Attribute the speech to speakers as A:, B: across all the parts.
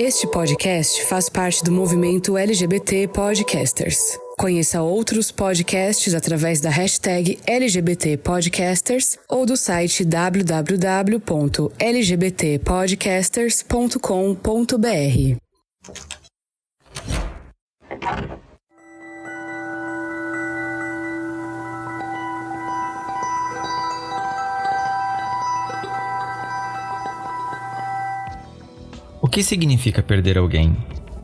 A: Este podcast faz parte do movimento LGBT Podcasters. Conheça outros podcasts através da hashtag LGBT Podcasters ou do site www.lgbtpodcasters.com.br.
B: O que significa perder alguém?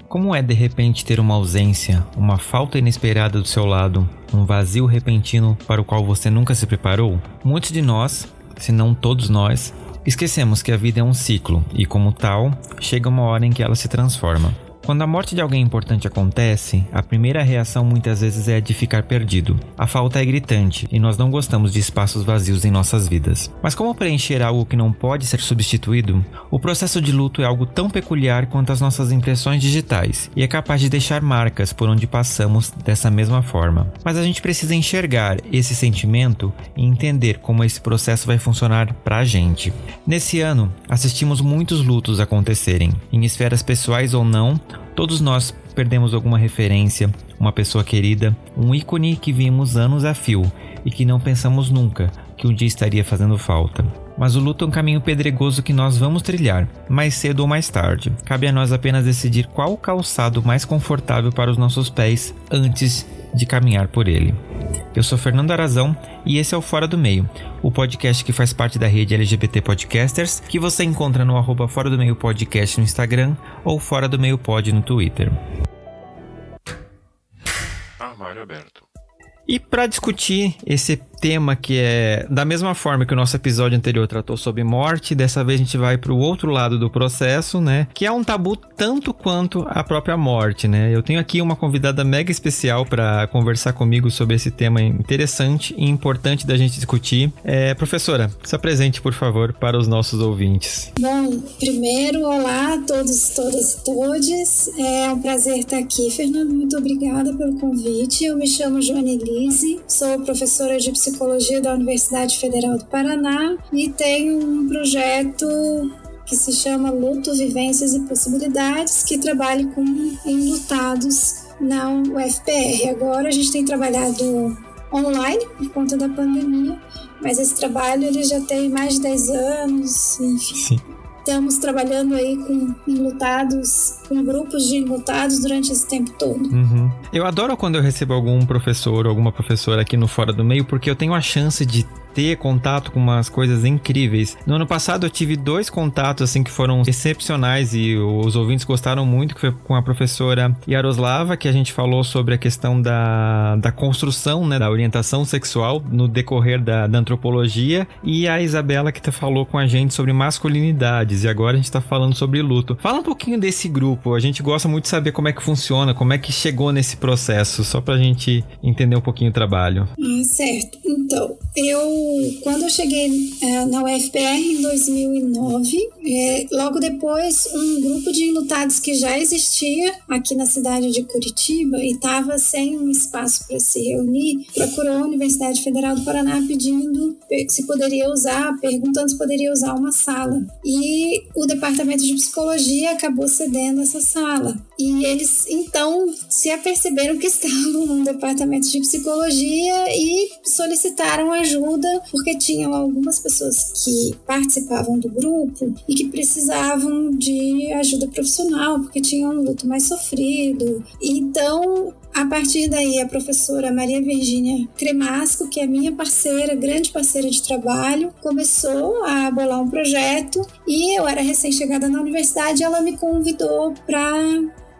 B: Como é de repente ter uma ausência, uma falta inesperada do seu lado, um vazio repentino para o qual você nunca se preparou? Muitos de nós, se não todos nós, esquecemos que a vida é um ciclo e, como tal, chega uma hora em que ela se transforma. Quando a morte de alguém importante acontece, a primeira reação muitas vezes é a de ficar perdido. A falta é gritante e nós não gostamos de espaços vazios em nossas vidas. Mas como preencher algo que não pode ser substituído? O processo de luto é algo tão peculiar quanto as nossas impressões digitais e é capaz de deixar marcas por onde passamos dessa mesma forma. Mas a gente precisa enxergar esse sentimento e entender como esse processo vai funcionar pra gente. Nesse ano, assistimos muitos lutos acontecerem, em esferas pessoais ou não. Todos nós perdemos alguma referência, uma pessoa querida, um ícone que vimos anos a fio e que não pensamos nunca que um dia estaria fazendo falta. Mas o luto é um caminho pedregoso que nós vamos trilhar, mais cedo ou mais tarde. Cabe a nós apenas decidir qual o calçado mais confortável para os nossos pés antes de caminhar por ele. Eu sou Fernando Arazão e esse é o Fora do Meio, o podcast que faz parte da rede LGBT Podcasters, que você encontra no @Fora do Meio Podcast no Instagram ou Fora do Meio Pod no Twitter.
C: Armário aberto.
B: E para discutir esse tema que é da mesma forma que o nosso episódio anterior tratou sobre morte, dessa vez a gente vai para o outro lado do processo, né? Que é um tabu tanto quanto a própria morte, né? Eu tenho aqui uma convidada mega especial para conversar comigo sobre esse tema interessante e importante da gente discutir. Professora, se apresente, por favor, para os nossos ouvintes.
D: Bom, primeiro, olá a todos, todas e todes. É um prazer estar aqui, Fernando. Muito obrigada pelo convite. Eu me chamo Joane Lise, sou professora de Psicologia da Universidade Federal do Paraná e tenho um projeto que se chama Luto, Vivências e Possibilidades, que trabalha com enlutados na UFPR. Agora a gente tem trabalhado online por conta da pandemia, mas esse trabalho ele já tem mais de 10 anos, enfim.
B: Sim.
D: Estamos trabalhando aí com enlutados, com grupos de enlutados durante esse tempo todo.
B: Uhum. Eu adoro quando eu recebo algum professor ou alguma professora aqui no Fora do Meio, porque eu tenho a chance de ter contato com umas coisas incríveis. No ano passado eu tive 2 contatos assim que foram excepcionais e os ouvintes gostaram muito, que foi com a professora Yaroslava, que a gente falou sobre a questão da construção, né, da orientação sexual no decorrer da antropologia, e a Isabela, que falou com a gente sobre masculinidades, e agora a gente tá falando sobre luto. Fala um pouquinho desse grupo, a gente gosta muito de saber como é que funciona, como é que chegou nesse processo, só pra gente entender um pouquinho o trabalho.
D: Certo. Então, quando eu cheguei na UFPR em 2009, logo depois um grupo de enlutados que já existia aqui na cidade de Curitiba e estava sem um espaço para se reunir, procurou a Universidade Federal do Paraná pedindo se poderia usar, perguntando se poderia usar uma sala. E o Departamento de Psicologia acabou cedendo essa sala. E eles, então, se aperceberam que estavam num departamento de psicologia e solicitaram ajuda, porque tinham algumas pessoas que participavam do grupo e que precisavam de ajuda profissional, porque tinham um luto mais sofrido. Então, a partir daí, a professora Maria Virgínia Cremasco, que é minha parceira, grande parceira de trabalho, começou a bolar um projeto e eu era recém-chegada na universidade, ela me convidou para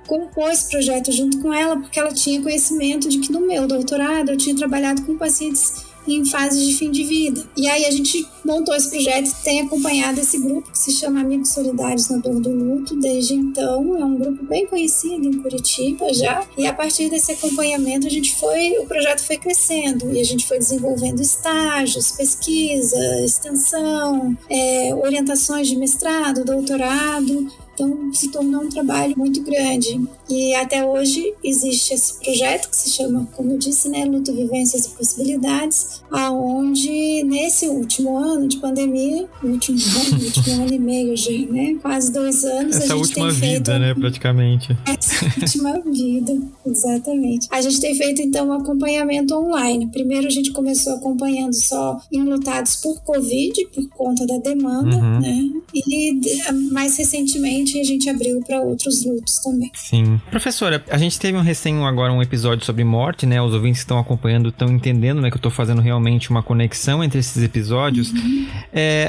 D: compor esse projeto junto com ela, porque ela tinha conhecimento de que no meu doutorado eu tinha trabalhado com pacientes em fase de fim de vida. E aí a gente montou esse projeto e tem acompanhado esse grupo que se chama Amigos Solidários na Dor do Luto desde então. É um grupo bem conhecido em Curitiba já. E a partir desse acompanhamento o projeto foi crescendo e a gente foi desenvolvendo estágios, pesquisa, extensão, orientações de mestrado, doutorado. Então, se tornou um trabalho muito grande. E até hoje existe esse projeto que se chama, como eu disse, Luto, Vivências e Possibilidades, aonde nesse último ano ano de pandemia, o último ano e meio já, né? Quase 2 anos.
B: Essa última vida, né, praticamente.
D: Essa última vida, exatamente. A gente tem feito, então, um acompanhamento online. Primeiro a gente começou acompanhando só enlutados por Covid, por conta da demanda, né? E mais recentemente a gente abriu para outros lutos também.
B: Sim. Professora, a gente teve agora um episódio sobre morte, né? Os ouvintes que estão acompanhando estão entendendo, né, que eu tô fazendo realmente uma conexão entre esses episódios.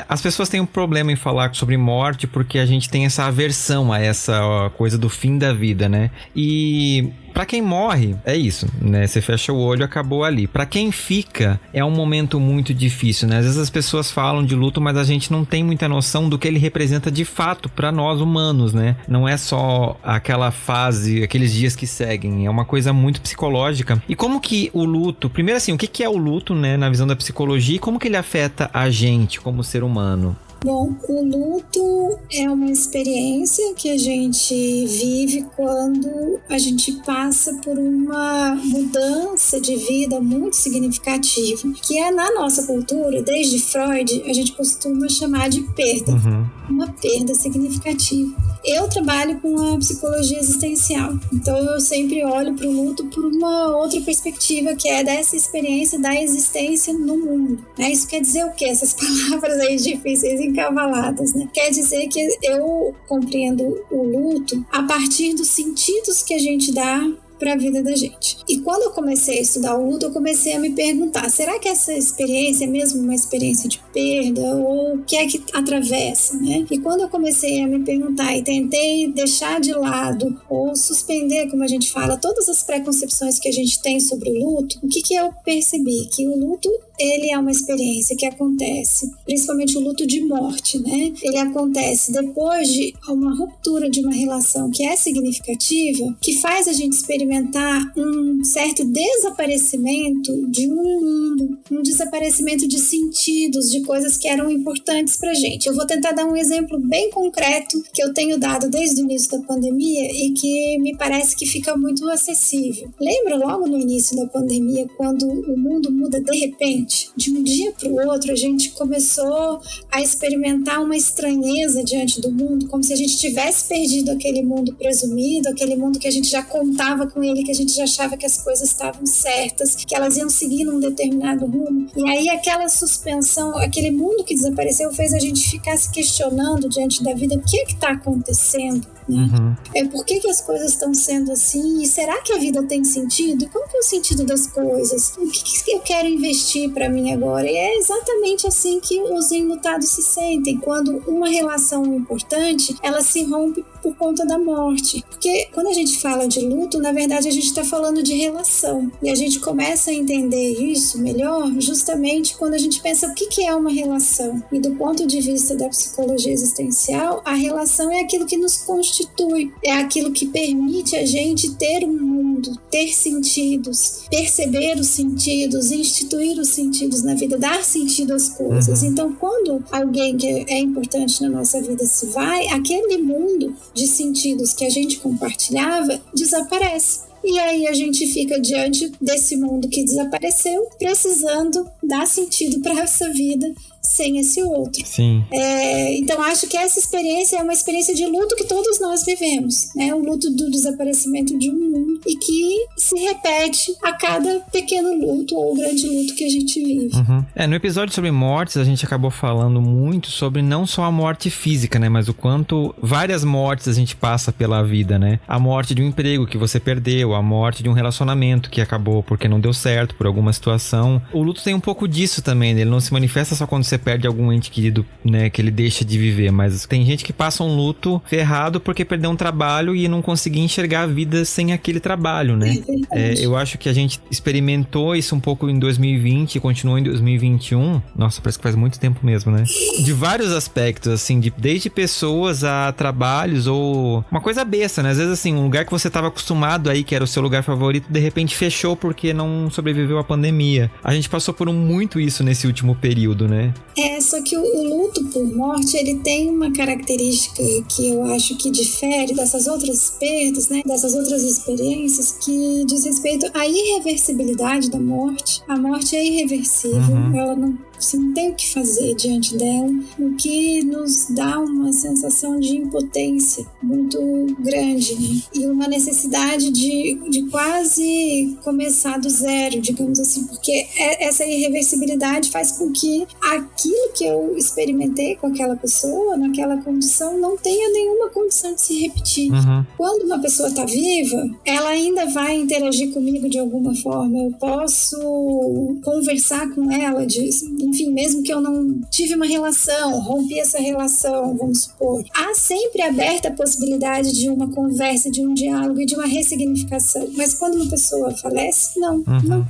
B: As pessoas têm um problema em falar sobre morte porque a gente tem essa aversão a essa coisa do fim da vida, né? E pra quem morre, é isso, né? Você fecha o olho, acabou ali. Pra quem fica, é um momento muito difícil, né? Às vezes as pessoas falam de luto, mas a gente não tem muita noção do que ele representa de fato pra nós humanos, né? Não é só aquela fase, aqueles dias que seguem. É uma coisa muito psicológica. E como que o luto... Primeiro assim, o que é o luto, né? Na visão da psicologia, e como que ele afeta a gente como ser humano?
D: Bom, o luto é uma experiência que a gente vive quando a gente passa por uma mudança de vida muito significativa, que é na nossa cultura, desde Freud, a gente costuma chamar de perda, uma perda significativa. Eu trabalho com a psicologia existencial, então eu sempre olho para o luto por uma outra perspectiva, que é dessa experiência da existência no mundo. Isso quer dizer o quê? Essas palavras aí difíceis, encavaladas, né? Quer dizer que eu compreendo o luto a partir dos sentidos que a gente dá para a vida da gente. E quando eu comecei a estudar o luto, eu comecei a me perguntar, será que essa experiência é mesmo uma experiência de perda? Ou o que é que atravessa, né? E quando eu comecei a me perguntar e tentei deixar de lado ou suspender, como a gente fala, todas as preconcepções que a gente tem sobre o luto, o que eu percebi? Que o luto, ele é uma experiência que acontece, principalmente o luto de morte, né? Ele acontece depois de uma ruptura de uma relação que é significativa, que faz a gente experimentar um certo desaparecimento de um mundo, um desaparecimento de sentidos, de coisas que eram importantes pra gente. Eu vou tentar dar um exemplo bem concreto que eu tenho dado desde o início da pandemia e que me parece que fica muito acessível. Lembra logo no início da pandemia, quando o mundo muda de repente? De um dia para o outro, a gente começou a experimentar uma estranheza diante do mundo, como se a gente tivesse perdido aquele mundo presumido, aquele mundo que a gente já contava com ele, que a gente já achava que as coisas estavam certas, que elas iam seguir num determinado rumo. E aí aquela suspensão, aquele mundo que desapareceu fez a gente ficar se questionando diante da vida, o que é que está acontecendo? Por que as coisas estão sendo assim? E será que a vida tem sentido? E qual que é o sentido das coisas? O que eu quero investir para mim agora? E é exatamente assim que os enlutados se sentem, quando uma relação importante, ela se rompe por conta da morte. Porque quando a gente fala de luto, na verdade a gente está falando de relação. E a gente começa a entender isso melhor justamente quando a gente pensa o que é uma relação. E do ponto de vista da psicologia existencial, a relação é aquilo que nos constitui, é aquilo que permite a gente ter um mundo, ter sentidos, perceber os sentidos, instituir os sentidos na vida, dar sentido às coisas. Então, quando alguém que é importante na nossa vida se vai, aquele mundo de sentidos que a gente compartilhava desaparece. E aí a gente fica diante desse mundo que desapareceu, precisando dar sentido para essa vida sem esse outro.
B: Sim.
D: Então acho que essa experiência é uma experiência de luto que todos nós vivemos, né? O luto do desaparecimento de um mundo e que se repete a cada pequeno luto ou grande luto que a gente vive.
B: No episódio sobre mortes, a gente acabou falando muito sobre não só a morte física, né? Mas o quanto várias mortes a gente passa pela vida, né? A morte de um emprego que você perdeu, a morte de um relacionamento que acabou porque não deu certo, por alguma situação. O luto tem um pouco disso também, né? Ele não se manifesta só quando você perde algum ente querido, né, que ele deixa de viver, mas tem gente que passa um luto ferrado porque perdeu um trabalho e não conseguia enxergar a vida sem aquele trabalho, né? Eu acho que a gente experimentou isso um pouco em 2020 e continuou em 2021. Nossa, parece que faz muito tempo mesmo, né? De vários aspectos, assim, desde pessoas a trabalhos ou uma coisa besta, né? Às vezes, assim, um lugar que você estava acostumado aí, que era o seu lugar favorito, de repente fechou porque não sobreviveu à pandemia. A gente passou por muito isso nesse último período, né?
D: Só que o luto por morte, ele tem uma característica que eu acho que difere dessas outras perdas, né? Dessas outras experiências, que diz respeito à irreversibilidade da morte. A morte é irreversível, ela Você não tem o que fazer diante dela, o que nos dá uma sensação de impotência muito grande, né? E uma necessidade de quase começar do zero, digamos assim, porque essa irreversibilidade faz com que aquilo que eu experimentei com aquela pessoa, naquela condição, não tenha nenhuma condição de se repetir. Quando uma pessoa está viva, ela ainda vai interagir comigo de alguma forma, eu posso conversar com ela, enfim, mesmo que eu não tive uma relação, rompi essa relação, vamos supor, há sempre aberta a possibilidade de uma conversa, de um diálogo e de uma ressignificação. Mas quando uma pessoa falece, não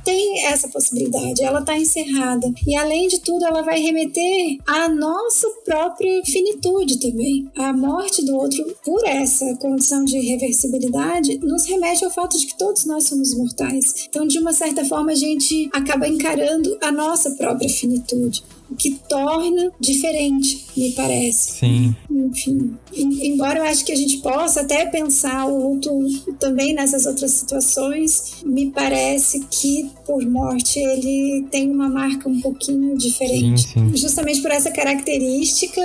D: tem essa possibilidade, ela está encerrada. E além de tudo, ela vai remeter à nossa própria finitude também. A morte do outro, por essa condição de irreversibilidade, nos remete ao fato de que todos nós somos mortais. Então, de uma certa forma, a gente acaba encarando a nossa própria finitude, o que torna diferente, me parece.
B: Sim.
D: Enfim, embora eu acho que a gente possa até pensar o luto também nessas outras situações, me parece que por morte ele tem uma marca um pouquinho diferente.
B: Sim.
D: Justamente por essa característica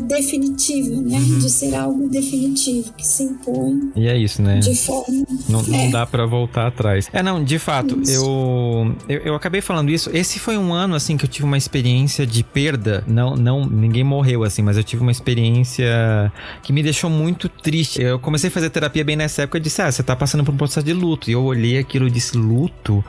D: definitiva, né? De ser algo definitivo, que se impõe.
B: E é isso, né?
D: De forma...
B: Não dá pra voltar atrás. Não, de fato, eu acabei falando isso. Esse foi um ano, assim, que eu tive uma experiência de perda. Não, ninguém morreu, assim, mas eu tive uma experiência que me deixou muito triste. Eu comecei a fazer terapia bem nessa época e disse, você tá passando por um processo de luto. E eu olhei aquilo e disse, luto?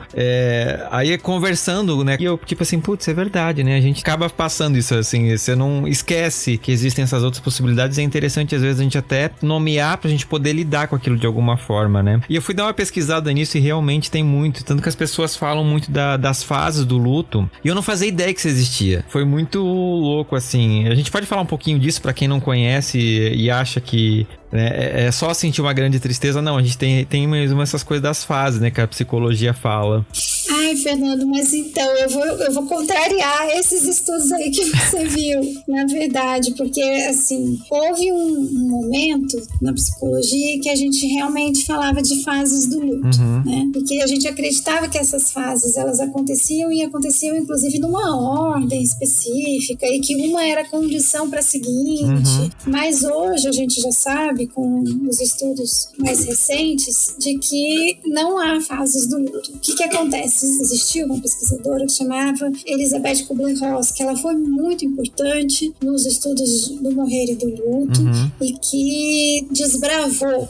B: Aí conversando, né? E eu, tipo assim, putz, é verdade, né? A gente acaba passando isso, assim, você não esquece que existem essas outras possibilidades. É interessante, às vezes, a gente até nomear pra gente poder lidar com aquilo de alguma forma, né? E eu fui dar uma pesquisada nisso e realmente tem muito. Tanto que as pessoas falam muito das fases do luto. E eu não fazia ideia que isso existia. Foi muito louco, assim. A gente pode falar um pouquinho disso pra quem não conhece e acha que é só sentir uma grande tristeza. Não, a gente tem mesmo essas coisas das fases, né, que a psicologia fala.
D: Ai, Fernando, mas então eu vou contrariar esses estudos aí que você viu, na verdade, porque assim, houve um momento na psicologia que a gente realmente falava de fases do luto, né? E que a gente acreditava que essas fases, elas aconteciam inclusive numa ordem específica e que uma era condição para a seguinte, mas hoje a gente já sabe, com os estudos mais recentes, de que não há fases do luto. O que acontece? Existiu uma pesquisadora que chamava Elizabeth Kubler-Ross, que ela foi muito importante nos estudos do morrer e do luto, e que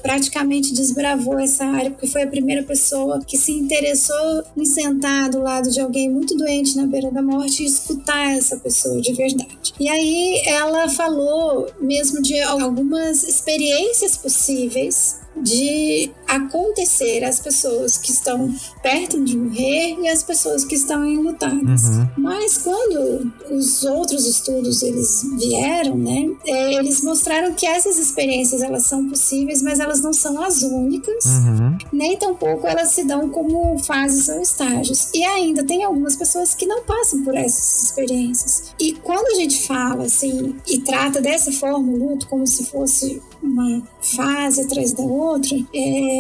D: praticamente desbravou essa área, porque foi a primeira pessoa que se interessou em sentar do lado de alguém muito doente na beira da morte e escutar essa pessoa de verdade. E aí ela falou mesmo de algumas experiências possíveis de acontecer às pessoas que estão perto de morrer e às pessoas que estão enlutadas. Mas quando os outros estudos eles vieram, né, eles mostraram que essas experiências elas são possíveis, mas elas não são as únicas, nem tampouco elas se dão como fases ou estágios. E ainda tem algumas pessoas que não passam por essas experiências. E quando a gente fala assim e trata dessa forma o luto como se fosse uma fase atrás da outra,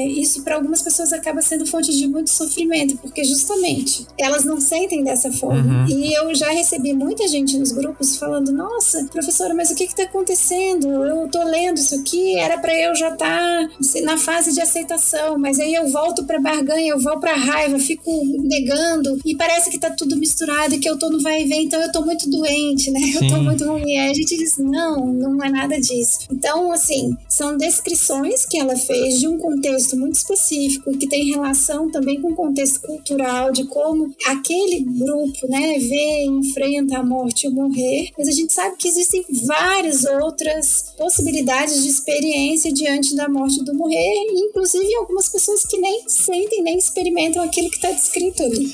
D: isso para algumas pessoas acaba sendo fonte de muito sofrimento, porque justamente elas não sentem dessa forma. E eu já recebi muita gente nos grupos falando, nossa, professora, mas o que está acontecendo? Eu tô lendo isso aqui, era para eu já estar na fase de aceitação, mas aí eu volto para barganha, eu vou para raiva, fico negando e parece que tá tudo misturado e que eu tô no vai e vem, então eu tô muito doente, né? Eu tô muito ruim. Aí a gente diz, não é nada disso. Então, assim, são descrições que ela fez de um contexto muito específico que tem relação também com o contexto cultural de como aquele grupo, né, vê e enfrenta a morte e o morrer, mas a gente sabe que existem várias outras possibilidades de experiência diante da morte e do morrer, inclusive algumas pessoas que nem sentem, nem experimentam aquilo que está descrito ali.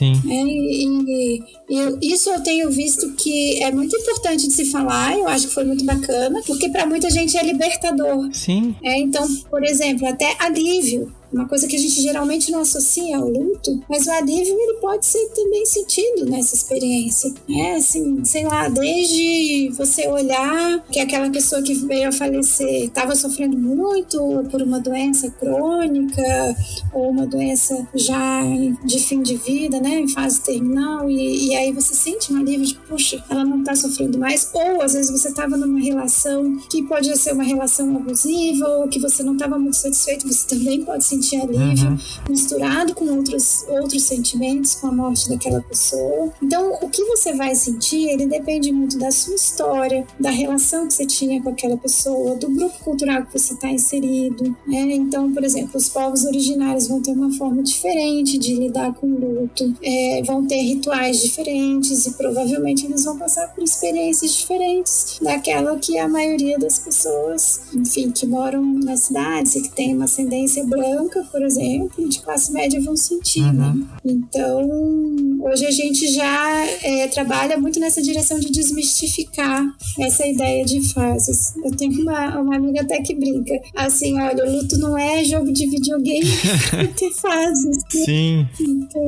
D: Isso eu tenho visto que é muito importante de se falar, eu acho que foi muito bacana, porque para muita gente é libertador.
B: Sim.
D: Então, por exemplo, até alívio. Uma coisa que a gente geralmente não associa ao luto, mas o alívio ele pode ser também sentido nessa experiência. Assim, sei lá, desde você olhar que aquela pessoa que veio a falecer estava sofrendo muito por uma doença crônica ou uma doença já de fim de vida, né, em fase terminal, e aí você sente um alívio de, puxa, ela não está sofrendo mais, ou às vezes você estava numa relação que podia ser uma relação abusiva ou que você não estava muito satisfeito, você também pode sentir alívio, misturado com outros sentimentos, com a morte daquela pessoa. Então, o que você vai sentir, ele depende muito da sua história, da relação que você tinha com aquela pessoa, do grupo cultural que você está inserido, né? Então, por exemplo, os povos originários vão ter uma forma diferente de lidar com o luto, vão ter rituais diferentes e provavelmente eles vão passar por experiências diferentes daquela que a maioria das pessoas, enfim, que moram nas cidades e que tem uma ascendência branca, por exemplo, de classe média vão sentir, né? Então, hoje a gente já trabalha muito nessa direção de desmistificar essa ideia de fases. Eu tenho uma amiga até que brinca, assim, olha, o luto não é jogo de videogame, vai ter fases.
B: Sim.
D: Então,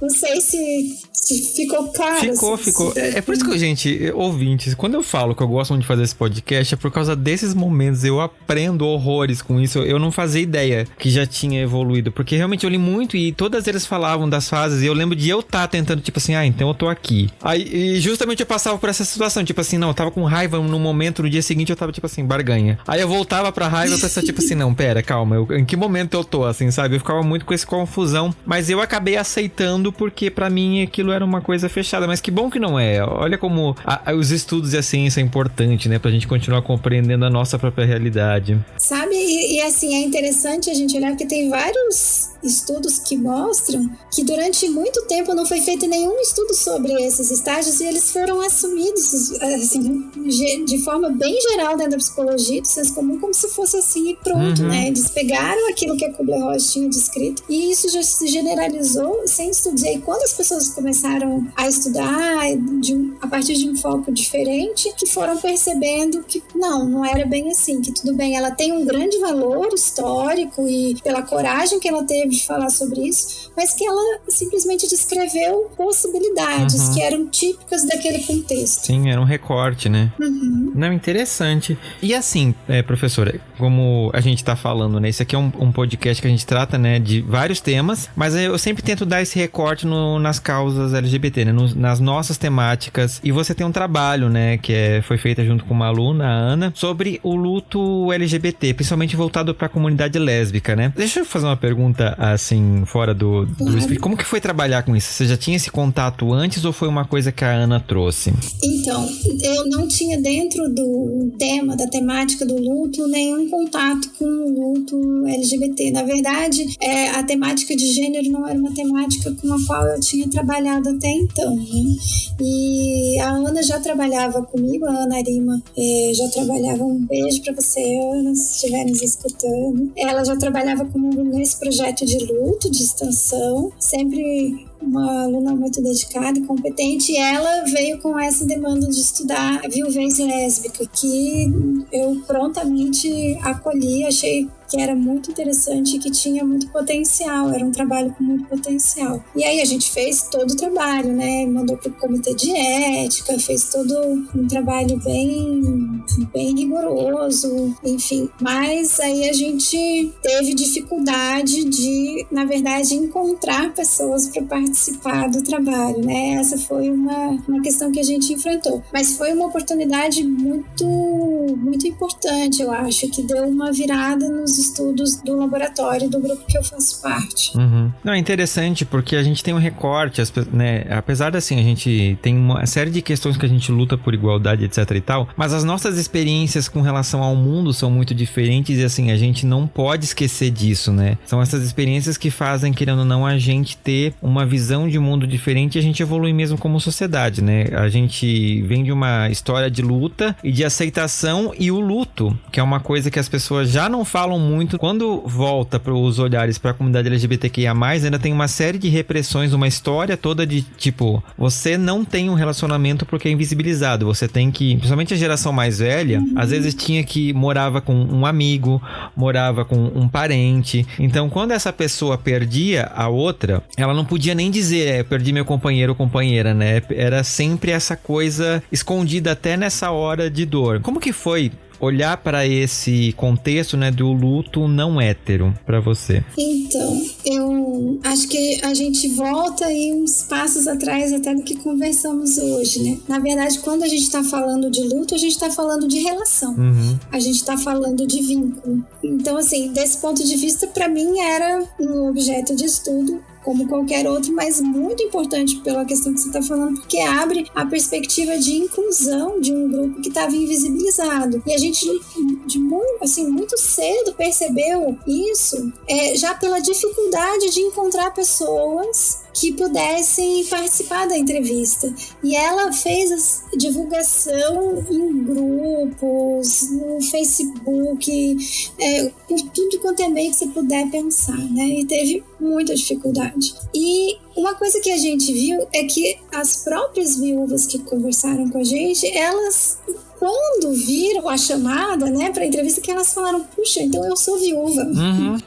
D: não sei se ficou claro.
B: Ficou. É por isso que, gente, ouvintes, quando eu falo que eu gosto muito de fazer esse podcast, é por causa desses momentos. Eu aprendo horrores com isso. Eu não fazia ideia que já tinha evoluído, porque realmente eu li muito e todas eles falavam das fases, e eu lembro de eu estar tentando, tipo assim, então eu tô aqui. Aí, e justamente eu passava por essa situação, tipo assim, não, eu tava com raiva no momento, no dia seguinte eu tava, tipo assim, barganha. Aí eu voltava pra raiva e pensava, tipo assim, não, pera, calma, em que momento eu tô, assim, sabe? Eu ficava muito com essa confusão, mas eu acabei aceitando porque pra mim aquilo era uma coisa fechada, mas que bom que não é. Olha como os estudos e a ciência é importante, né, pra gente continuar compreendendo a nossa própria realidade.
D: Sabe, e assim, é interessante a gente olhar porque tem vários estudos que mostram que durante muito tempo não foi feito nenhum estudo sobre esses estágios e eles foram assumidos assim, de forma bem geral dentro da psicologia, do senso comum, como se fosse assim e pronto, né? Eles pegaram aquilo que a Kubler-Ross tinha descrito e isso já se generalizou sem estudos. E aí, quando as pessoas começaram a estudar a partir de um foco diferente, que foram percebendo que não era bem assim, que tudo bem, ela tem um grande valor histórico e pela coragem que ela teve de falar sobre isso, mas que ela simplesmente descreveu possibilidades que eram típicas daquele contexto.
B: Sim, era um recorte, né? Não, interessante. E assim, professora, como a gente tá falando, né? Esse aqui é um podcast que a gente trata, né, de vários temas, mas eu sempre tento dar esse recorte nas causas LGBT, né? Nas nossas temáticas. E você tem um trabalho, né, que foi feito junto com uma aluna, a Ana, sobre o luto LGBT, principalmente voltado pra comunidade lésbica, né? Deixa eu fazer uma pergunta, assim, fora do como que foi trabalhar com isso? Você já tinha esse contato antes ou foi uma coisa que a Ana trouxe?
D: Então, eu não tinha dentro do tema, da temática do luto, nenhum contato com o luto LGBT. Na verdade, a temática de gênero não era uma temática com a qual eu tinha trabalhado até então, né? E a Ana já trabalhava comigo, a Ana Arima já trabalhava, um beijo pra você, Ana, se estiver nos escutando. Ela já trabalhava comigo nesse projeto de luto, de extensão, sempre uma aluna muito dedicada e competente, e ela veio com essa demanda de estudar viuvez lésbica, que eu prontamente acolhi, achei que era muito interessante e que tinha muito potencial, era um trabalho com muito potencial. E aí a gente fez todo o trabalho, né? Mandou para o comitê de ética, fez todo um trabalho bem rigoroso, enfim. Mas aí a gente teve dificuldade de, na verdade, encontrar pessoas para participar do trabalho, né? Essa foi uma questão que a gente enfrentou. Mas foi uma oportunidade muito, muito importante, eu acho, que deu uma virada nos estudos do laboratório do grupo que eu faço parte.
B: Não, é interessante porque a gente tem um recorte, né? Apesar de, assim, a gente tem uma série de questões que a gente luta por igualdade, etc e tal, mas as nossas experiências com relação ao mundo são muito diferentes e, assim, a gente não pode esquecer disso, né? São essas experiências que fazem, querendo ou não, a gente ter uma visão de mundo diferente e a gente evolui mesmo como sociedade, né? A gente vem de uma história de luta e de aceitação, e o luto, que é uma coisa que as pessoas já não falam muito, quando volta para os olhares para a comunidade LGBTQIA+, ainda tem uma série de repressões, uma história toda de, tipo, você não tem um relacionamento porque é invisibilizado, você tem que, principalmente a geração mais velha, às vezes morava com um amigo, morava com um parente, então quando essa pessoa perdia a outra, ela não podia nem dizer, perdi meu companheiro ou companheira, né? Era sempre essa coisa escondida até nessa hora de dor. Como que foi olhar para esse contexto, né, do luto não hétero para você?
D: Então, eu acho que a gente volta aí uns passos atrás até do que conversamos hoje, né? Na verdade, quando a gente está falando de luto, a gente está falando de relação. A gente está falando de vínculo. Então, assim, desse ponto de vista, para mim era um objeto de estudo como qualquer outro, mas muito importante pela questão que você está falando, porque abre a perspectiva de inclusão de um grupo que estava invisibilizado. E a gente, muito cedo, percebeu isso, já pela dificuldade de encontrar pessoas que pudessem participar da entrevista. E ela fez a divulgação em grupos, no Facebook, por tudo quanto é meio que você puder pensar, né? E teve muita dificuldade. E uma coisa que a gente viu é que as próprias viúvas que conversaram com a gente, elas, quando viram a chamada, né, para a entrevista, que elas falaram, puxa, então eu sou viúva.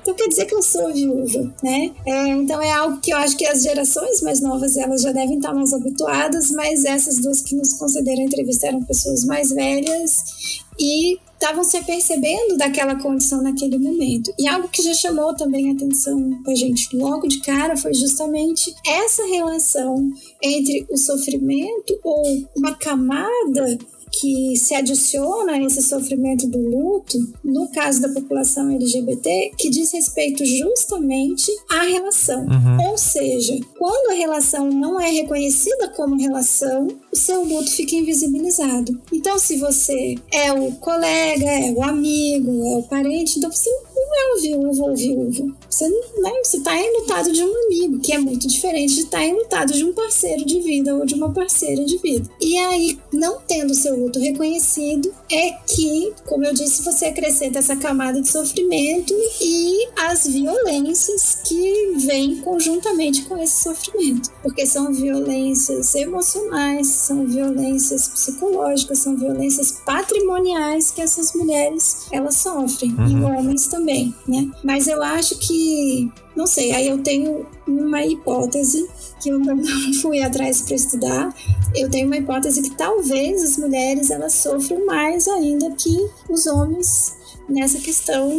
D: Então quer dizer que eu sou viúva, né? Então é algo que eu acho que as gerações mais novas, elas já devem estar mais habituadas, mas essas duas que nos concederam a entrevista eram pessoas mais velhas e estavam se apercebendo daquela condição naquele momento. E algo que já chamou também a atenção da gente logo de cara foi justamente essa relação entre o sofrimento ou uma camada que se adiciona a esse sofrimento do luto, no caso da população LGBT, que diz respeito justamente à relação. Ou seja, quando a relação não é reconhecida como relação, o seu luto fica invisibilizado. Então, se você é o colega, é o amigo, é o parente, então você não é um viúvo ou viúva. Você está enlutado de um amigo, que é muito diferente de estar enlutado de um parceiro de vida ou de uma parceira de vida. E aí, não tendo o seu luto reconhecido, é que, como eu disse, você acrescenta essa camada de sofrimento e as violências que vêm conjuntamente com esse sofrimento. Porque são violências emocionais, são violências psicológicas, são violências patrimoniais que essas mulheres, elas sofrem. E homens também, né? Mas eu acho que, não sei, aí eu tenho uma hipótese que eu não fui atrás para estudar. Eu tenho uma hipótese que talvez as mulheres, elas sofram mais ainda que os homens nessa questão,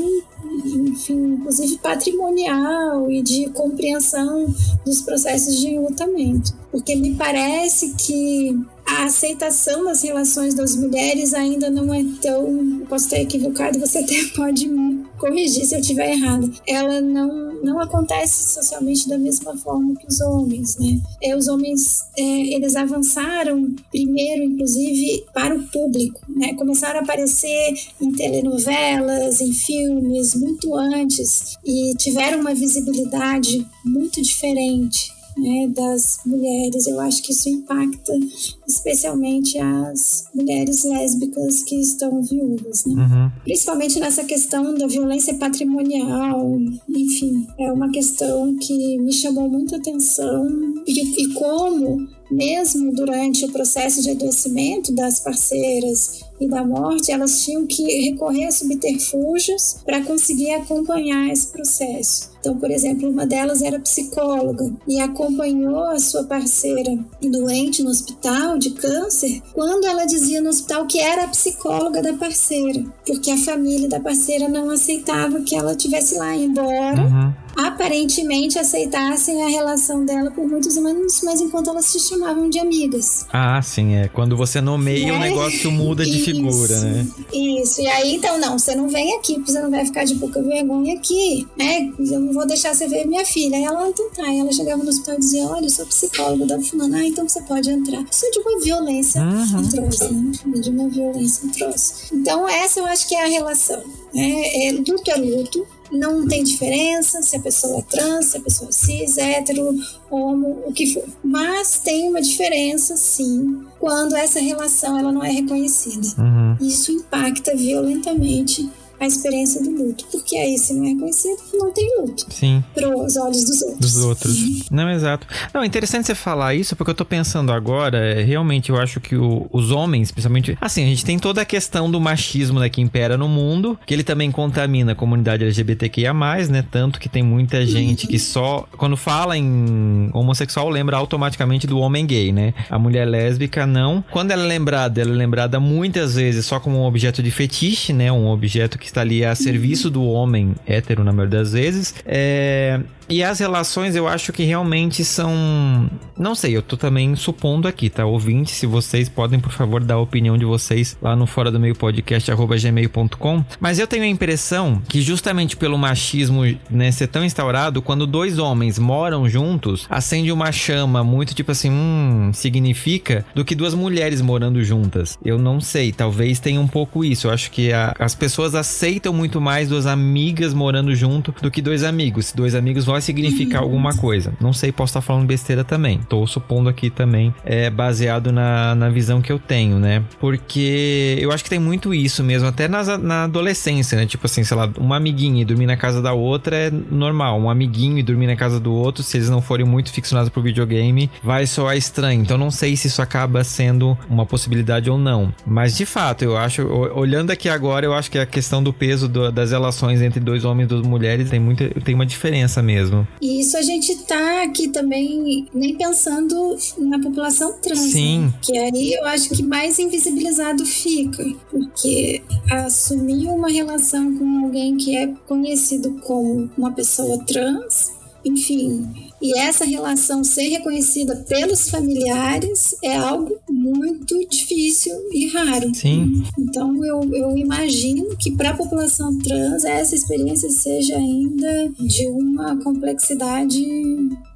D: enfim, inclusive patrimonial e de compreensão dos processos de enlutamento. Porque me parece que a aceitação das relações das mulheres ainda não é tão... Posso estar equivocado, você até pode me corrigir se eu estiver errada. Ela não acontece socialmente da mesma forma que os homens, né? Os homens, eles avançaram primeiro, inclusive, para o público, né? Começaram a aparecer em telenovelas, em filmes, muito antes, e tiveram uma visibilidade muito diferente, né, das mulheres. Eu acho que isso impacta especialmente as mulheres lésbicas que estão viúvas, né? Principalmente nessa questão da violência patrimonial. Enfim, é uma questão que me chamou muita atenção e como, mesmo durante o processo de adoecimento das parceiras e da morte, elas tinham que recorrer a subterfúgios para conseguir acompanhar esse processo. Então, por exemplo, uma delas era psicóloga e acompanhou a sua parceira doente no hospital de câncer, quando ela dizia no hospital que era a psicóloga da parceira, porque a família da parceira não aceitava que ela estivesse lá, embora aparentemente aceitassem a relação dela por muitos anos, mas enquanto elas se chamavam de amigas.
B: Ah, sim, quando você nomeia, o negócio muda de figura, né?
D: Isso, e aí então, não, você não vem aqui, você não vai ficar de pouca vergonha aqui, né? Eu não vou deixar você ver minha filha. Aí ela, então tá, e ela chegava no hospital e dizia, olha, eu sou psicóloga da fulana, então você pode entrar. Isso é de uma violência atroz, né? De uma violência atroz. Então essa eu acho que é a relação, né? Luto é luto. Não tem diferença se a pessoa é trans, se a pessoa é cis, hétero, homo, o que for. Mas tem uma diferença, sim, quando essa relação ela não é reconhecida. Isso impacta violentamente a experiência do luto. Porque aí, se não é reconhecido, não tem luto.
B: Sim.
D: Pros olhos dos outros.
B: Dos outros. Não, exato. Não, é interessante você falar isso, porque eu tô pensando agora, realmente eu acho que os homens, principalmente... Assim, a gente tem toda a questão do machismo, né, que impera no mundo, que ele também contamina a comunidade LGBTQIA+, né, tanto que tem muita gente que só... Quando fala em homossexual, lembra automaticamente do homem gay, né? A mulher lésbica, não. Quando ela é lembrada muitas vezes só como um objeto de fetiche, né, um objeto que está ali a serviço do homem hétero, na maioria das vezes. E as relações eu acho que realmente são... Não sei, eu tô também supondo aqui, tá? Ouvinte, se vocês podem, por favor, dar a opinião de vocês lá no Fora do Meio Podcast @gmail.com. Mas eu tenho a impressão que justamente pelo machismo, né, ser tão instaurado, quando dois homens moram juntos, acende uma chama muito tipo assim, significa, do que duas mulheres morando juntas. Eu não sei, talvez tenha um pouco isso. Eu acho que as pessoas aceitam muito mais duas amigas morando junto do que dois amigos. Se dois amigos vai significar alguma coisa. Não sei, posso estar falando besteira também. Tô supondo aqui também, baseado na visão que eu tenho, né? Porque eu acho que tem muito isso mesmo, até na adolescência, né? Tipo assim, sei lá, uma amiguinha e dormir na casa da outra é normal. Um amiguinho e dormir na casa do outro, se eles não forem muito ficcionados pro videogame, vai soar estranho. Então não sei se isso acaba sendo uma possibilidade ou não. Mas de fato, eu acho, olhando aqui agora, eu acho que a questão do peso das relações entre dois homens e duas mulheres tem uma diferença mesmo.
D: E isso a gente tá aqui também nem pensando na população trans.
B: Sim.
D: Né? Que aí eu acho que mais invisibilizado fica. Porque assumir uma relação com alguém que é conhecido como uma pessoa trans, enfim... E essa relação ser reconhecida pelos familiares é algo muito difícil e raro.
B: Sim.
D: Então eu imagino que para a população trans essa experiência seja ainda de uma complexidade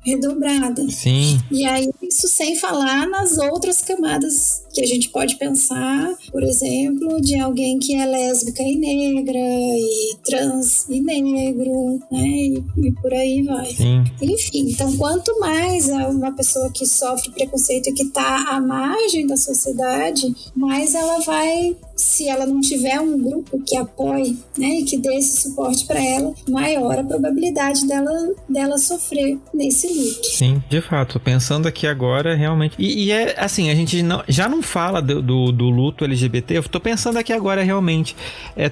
D: redobrada.
B: Sim.
D: E aí isso sem falar nas outras camadas que a gente pode pensar, por exemplo, de alguém que é lésbica e negra, e trans e negro, né? E por aí vai.
B: Sim.
D: Enfim, então quanto mais uma pessoa que sofre preconceito e que está à margem da sociedade, mais ela vai, se ela não tiver um grupo que apoie, né, e que dê esse suporte para ela, maior a probabilidade dela sofrer nesse luto.
B: Sim, de fato. Pensando aqui agora, realmente... E é assim, a gente já não fala do luto LGBT, eu tô pensando aqui agora realmente.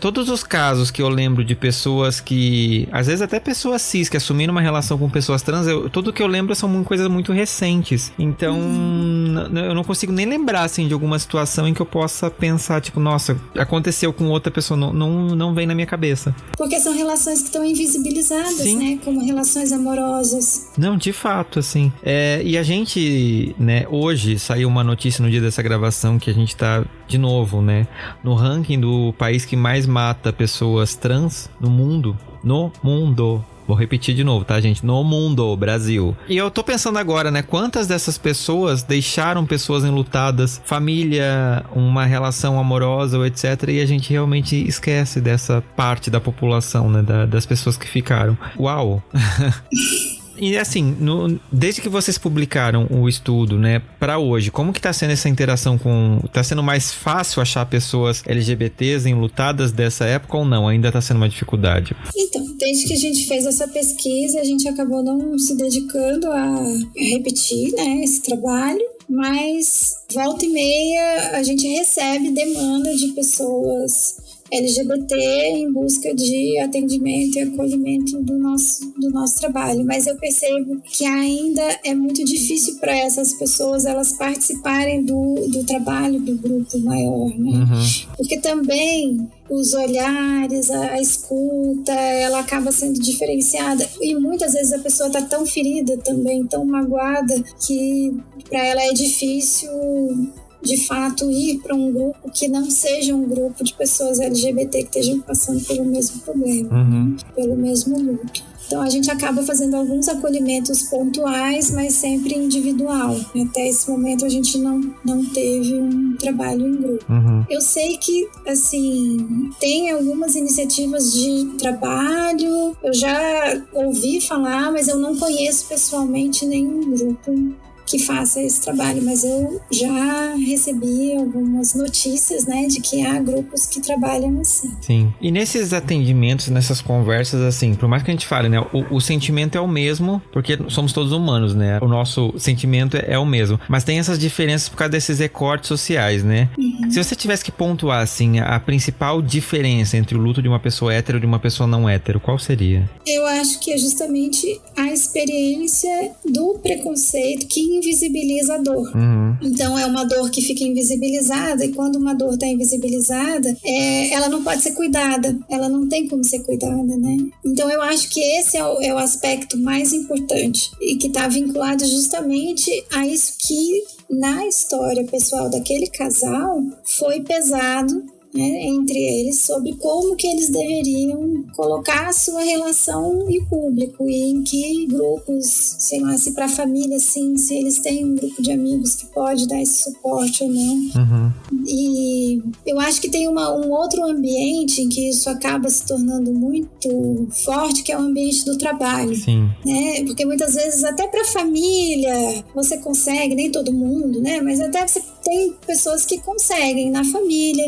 B: Todos os casos que eu lembro de pessoas que... Às vezes até pessoas cis que assumiram uma relação com pessoas trans, tudo que eu lembro são coisas muito recentes. Então, eu não consigo nem lembrar, assim, de alguma situação em que eu possa pensar, tipo, nossa, aconteceu com outra pessoa, não vem na minha cabeça.
D: Porque são relações que estão invisibilizadas, sim, né? Como relações amorosas.
B: Não, de fato, assim. E a gente, né, hoje saiu uma notícia no dia dessa gravação que a gente tá, de novo, né, no ranking do país que mais mata pessoas trans no mundo. No mundo. Vou repetir de novo, tá, gente? No mundo, Brasil. E eu tô pensando agora, né? Quantas dessas pessoas deixaram pessoas enlutadas, família, uma relação amorosa ou etc. E a gente realmente esquece dessa parte da população, né? Das pessoas que ficaram. Uau! E assim, desde que vocês publicaram o estudo, né, pra hoje, como que tá sendo essa interação tá sendo mais fácil achar pessoas LGBTs enlutadas dessa época ou não? Ainda tá sendo uma dificuldade?
D: Então, desde que a gente fez essa pesquisa, a gente acabou não se dedicando a repetir, né, esse trabalho. Mas, volta e meia, a gente recebe demanda de pessoas LGBT em busca de atendimento e acolhimento do nosso trabalho. Mas eu percebo que ainda é muito difícil para essas pessoas elas participarem do trabalho do grupo maior, né? Uhum. Porque também os olhares, a escuta, ela acaba sendo diferenciada. E muitas vezes a pessoa está tão ferida também, tão magoada, que para ela é difícil... de fato, ir para um grupo que não seja um grupo de pessoas LGBT que estejam passando pelo mesmo problema, pelo mesmo luto. Então, a gente acaba fazendo alguns acolhimentos pontuais, mas sempre individual. Até esse momento, a gente não teve um trabalho em grupo. Eu sei que, assim, tem algumas iniciativas de trabalho. Eu já ouvi falar, mas eu não conheço pessoalmente nenhum grupo que faça esse trabalho, mas eu já recebi algumas notícias, né, de que há grupos que trabalham assim.
B: Sim. E nesses atendimentos, nessas conversas, assim, por mais que a gente fale, né, o sentimento é o mesmo, porque somos todos humanos, né? O nosso sentimento é o mesmo, mas tem essas diferenças por causa desses recortes sociais, né? Se você tivesse que pontuar, assim, a principal diferença entre o luto de uma pessoa hétero e de uma pessoa não hétero, qual seria?
D: Eu acho que é justamente a experiência do preconceito que invisibiliza a dor. Então, é uma dor que fica invisibilizada, e quando uma dor está invisibilizada, ela não pode ser cuidada, ela não tem como ser cuidada, né? Então, eu acho que esse é o aspecto mais importante e que está vinculado justamente a isso que, na história pessoal daquele casal, foi pesado, né, entre eles, sobre como que eles deveriam colocar a sua relação em público e em que grupos, sei lá, se para a família, assim, se eles têm um grupo de amigos que pode dar esse suporte ou não. E eu acho que tem um outro ambiente em que isso acaba se tornando muito forte, que é o ambiente do trabalho.
B: Sim.
D: Né? Porque muitas vezes até para a família você consegue, nem todo mundo, né? Mas até você tem pessoas que conseguem na família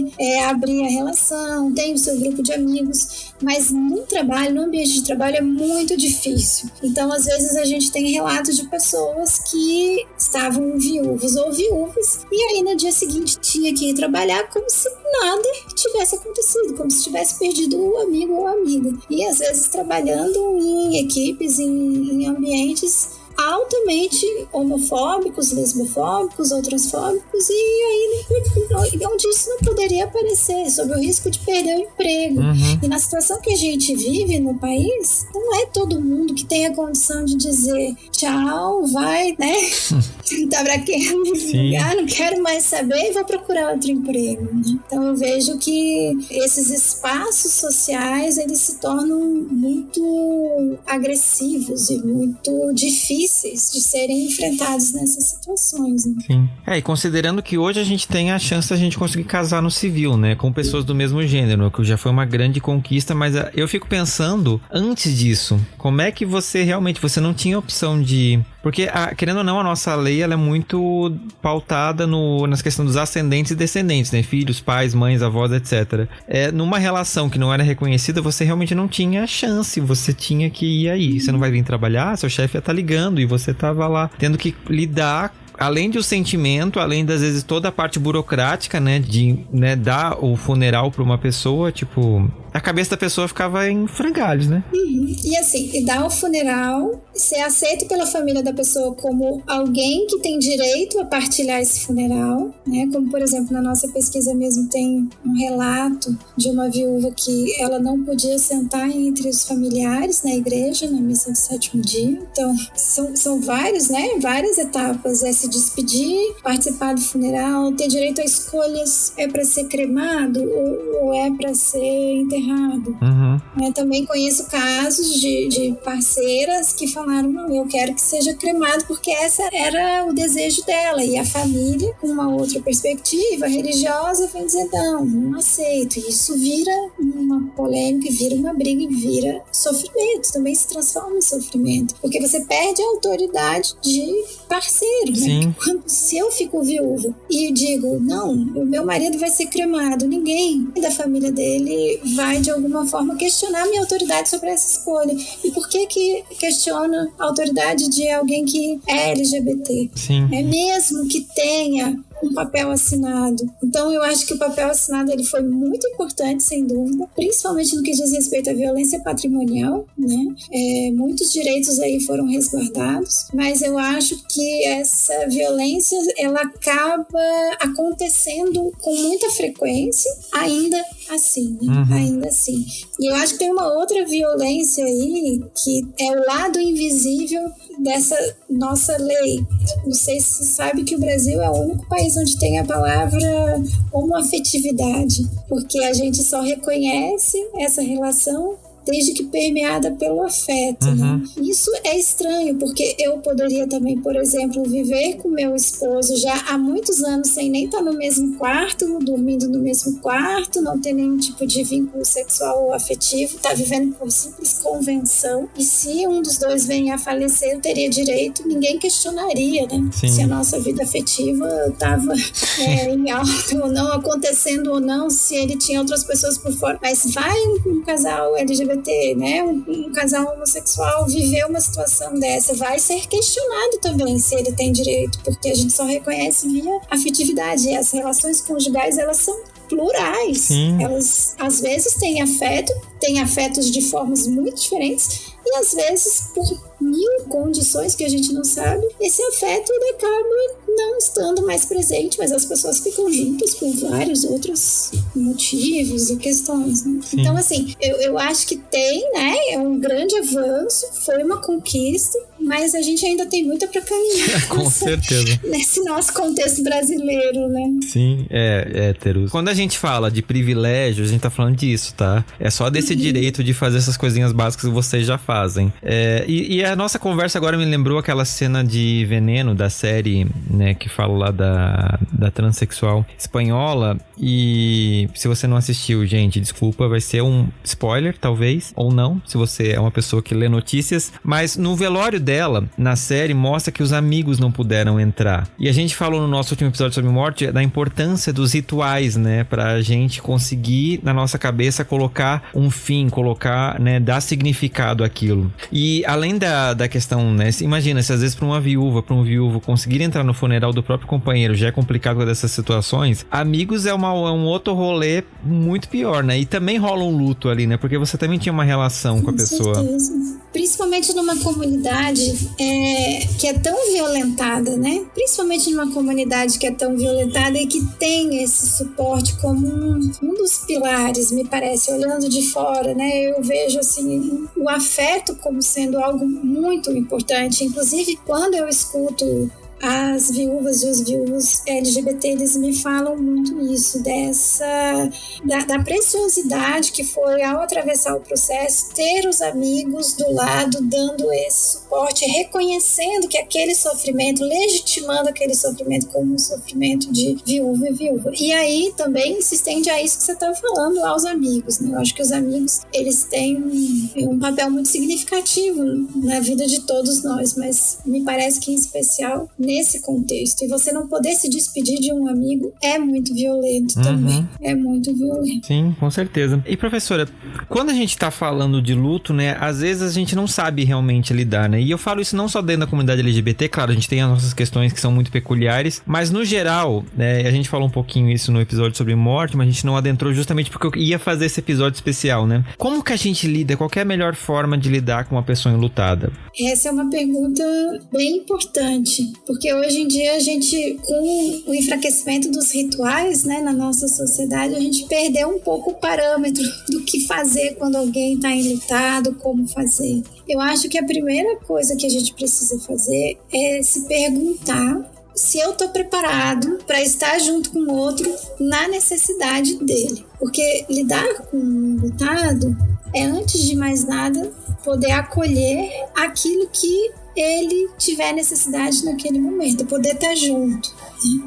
D: abrir a relação, tem o seu grupo de amigos, mas no trabalho, no ambiente de trabalho é muito difícil. Então, às vezes a gente tem relatos de pessoas que estavam viúvos ou viúvas e aí no dia seguinte tinha que ir trabalhar como se nada tivesse acontecido, como se tivesse perdido o amigo ou a amiga. E às vezes trabalhando em equipes, em ambientes altamente homofóbicos, lesbofóbicos ou transfóbicos, e aí onde isso não poderia aparecer, sob o risco de perder o emprego. E na situação que a gente vive no país, não é todo mundo que tem a condição de dizer tchau, vai, né? Tá pra quê? Não quero mais saber e vou procurar outro emprego, né? Então eu vejo que esses espaços sociais, eles se tornam muito agressivos e muito difíceis de serem enfrentados nessas situações, né?
B: Sim. E considerando que hoje a gente tem a chance de a gente conseguir casar no civil, né? Com pessoas do mesmo gênero, que já foi uma grande conquista, mas eu fico pensando, antes disso, como é que você realmente, você não tinha opção de... Porque, querendo ou não, a nossa lei, ela é muito pautada nas questões dos ascendentes e descendentes, né? Filhos, pais, mães, avós, etc. Numa relação que não era reconhecida, você realmente não tinha chance, você tinha que ir aí. Você não vai vir trabalhar, seu chefe ia estar ligando e você tava lá tendo que lidar, além do sentimento, além das vezes toda a parte burocrática, né, de, né, dar o funeral para uma pessoa, tipo, a cabeça da pessoa ficava em frangalhos, né?
D: E assim, dar o funeral, ser aceito pela família da pessoa como alguém que tem direito a partilhar esse funeral, né? Como, por exemplo, na nossa pesquisa mesmo tem um relato de uma viúva que ela não podia sentar entre os familiares na igreja, na missa do sétimo dia. Então, são vários, né? Várias etapas. Se despedir, participar do funeral, ter direito a escolhas, é para ser cremado ou é para ser enterrado. Também conheço casos de parceiras que falaram, não, eu quero que seja cremado porque essa era o desejo dela, e a família, com uma outra perspectiva religiosa, vem dizer, não aceito, e isso vira uma polêmica, vira uma briga e vira sofrimento, também se transforma em sofrimento, porque você perde a autoridade de parceiro, né? Se eu fico viúva e digo, não, o meu marido vai ser cremado, ninguém da família dele vai de alguma forma questionar a minha autoridade sobre essa escolha. E por que questiona a autoridade de alguém que é LGBT? É mesmo que tenha um papel assinado. Então eu acho que o papel assinado ele foi muito importante, sem dúvida, principalmente no que diz respeito à violência patrimonial, né? Muitos direitos aí foram resguardados, mas eu acho que essa violência ela acaba acontecendo com muita frequência, ainda assim, né? Ainda assim. E eu acho que tem uma outra violência aí que é o lado invisível dessa nossa lei. Não sei se você sabe que o Brasil é o único país onde tem a palavra homoafetividade, porque a gente só reconhece essa relação desde que permeada pelo afeto, né? Isso é estranho, porque eu poderia também, por exemplo, viver com meu esposo já há muitos anos sem nem estar no mesmo quarto, dormindo no mesmo quarto, não ter nenhum tipo de vínculo sexual ou afetivo, estar vivendo por simples convenção. E se um dos dois venha a falecer, eu teria direito, ninguém questionaria, né?
B: Sim.
D: Se a nossa vida afetiva estava em alta ou não, acontecendo ou não, se ele tinha outras pessoas por fora. Mas vai um casal LGBT, né? Um casal homossexual viver uma situação dessa, vai ser questionado também se ele tem direito, porque a gente só reconhece via afetividade. E as relações conjugais, elas são plurais.
B: Sim.
D: Elas às vezes têm afetos de formas muito diferentes, e às vezes por mil condições que a gente não sabe, esse afeto ele acaba não estando mais presente, mas as pessoas ficam juntas por vários outros motivos e questões, né? Então, assim, eu acho que tem, né? É um grande avanço, foi uma conquista, mas a gente ainda tem muito para caminhar.
B: Com certeza.
D: Nesse nosso contexto brasileiro, né?
B: Sim, héteros. Quando a gente fala de privilégio, a gente tá falando disso, tá? É só desse direito de fazer essas coisinhas básicas que vocês já fazem. E a nossa conversa agora me lembrou aquela cena de Veneno da série, né, que fala lá da transexual espanhola. E se você não assistiu, gente, desculpa, vai ser um spoiler, talvez, ou não, se você é uma pessoa que lê notícias. Mas no velório dela, na série, mostra que os amigos não puderam entrar. E a gente falou no nosso último episódio sobre morte da importância dos rituais, né, pra gente conseguir, na nossa cabeça, colocar um fim, né, dar significado àquilo. E além da questão, né, imagina, se às vezes pra uma viúva, pra um viúvo conseguir entrar no funeral do próprio companheiro já é complicado com dessas situações, amigos é um outro rolê muito pior, né? E também rola um luto ali, né? Porque você também tinha uma relação com a pessoa.
D: Certeza. Principalmente numa comunidade que é tão violentada, né? Principalmente numa comunidade que é tão violentada e que tem esse suporte como um dos pilares, me parece, olhando de fora, né? Eu vejo, assim, o afeto como sendo algo muito importante. Inclusive, quando eu escuto as viúvas e os viúvos LGBT, eles me falam muito isso, da preciosidade que foi, ao atravessar o processo, ter os amigos do lado, dando esse suporte, reconhecendo que aquele sofrimento, legitimando aquele sofrimento como um sofrimento de viúva e viúva. E aí também se estende a isso que você está falando, aos amigos, né? Eu acho que os amigos, eles têm um papel muito significativo na vida de todos nós, mas me parece que em especial nesse contexto. E você não poder se despedir de um amigo é muito violento também. É muito violento.
B: Sim, com certeza. E professora, quando a gente tá falando de luto, né, às vezes a gente não sabe realmente lidar, né? E eu falo isso não só dentro da comunidade LGBT, claro, a gente tem as nossas questões que são muito peculiares, mas no geral, né, a gente falou um pouquinho isso no episódio sobre morte, mas a gente não adentrou justamente porque eu ia fazer esse episódio especial, né? Como que a gente lida? Qual que é a melhor forma de lidar com uma pessoa enlutada?
D: Essa é uma pergunta bem importante, porque hoje em dia a gente, com o enfraquecimento dos rituais, né, na nossa sociedade, a gente perdeu um pouco o parâmetro do que fazer quando alguém está enlutado, como fazer. Eu acho que a primeira coisa que a gente precisa fazer é se perguntar se eu estou preparado para estar junto com o outro na necessidade dele. Porque lidar com um enlutado é, antes de mais nada, poder acolher aquilo que ele tiver necessidade naquele momento, poder estar junto.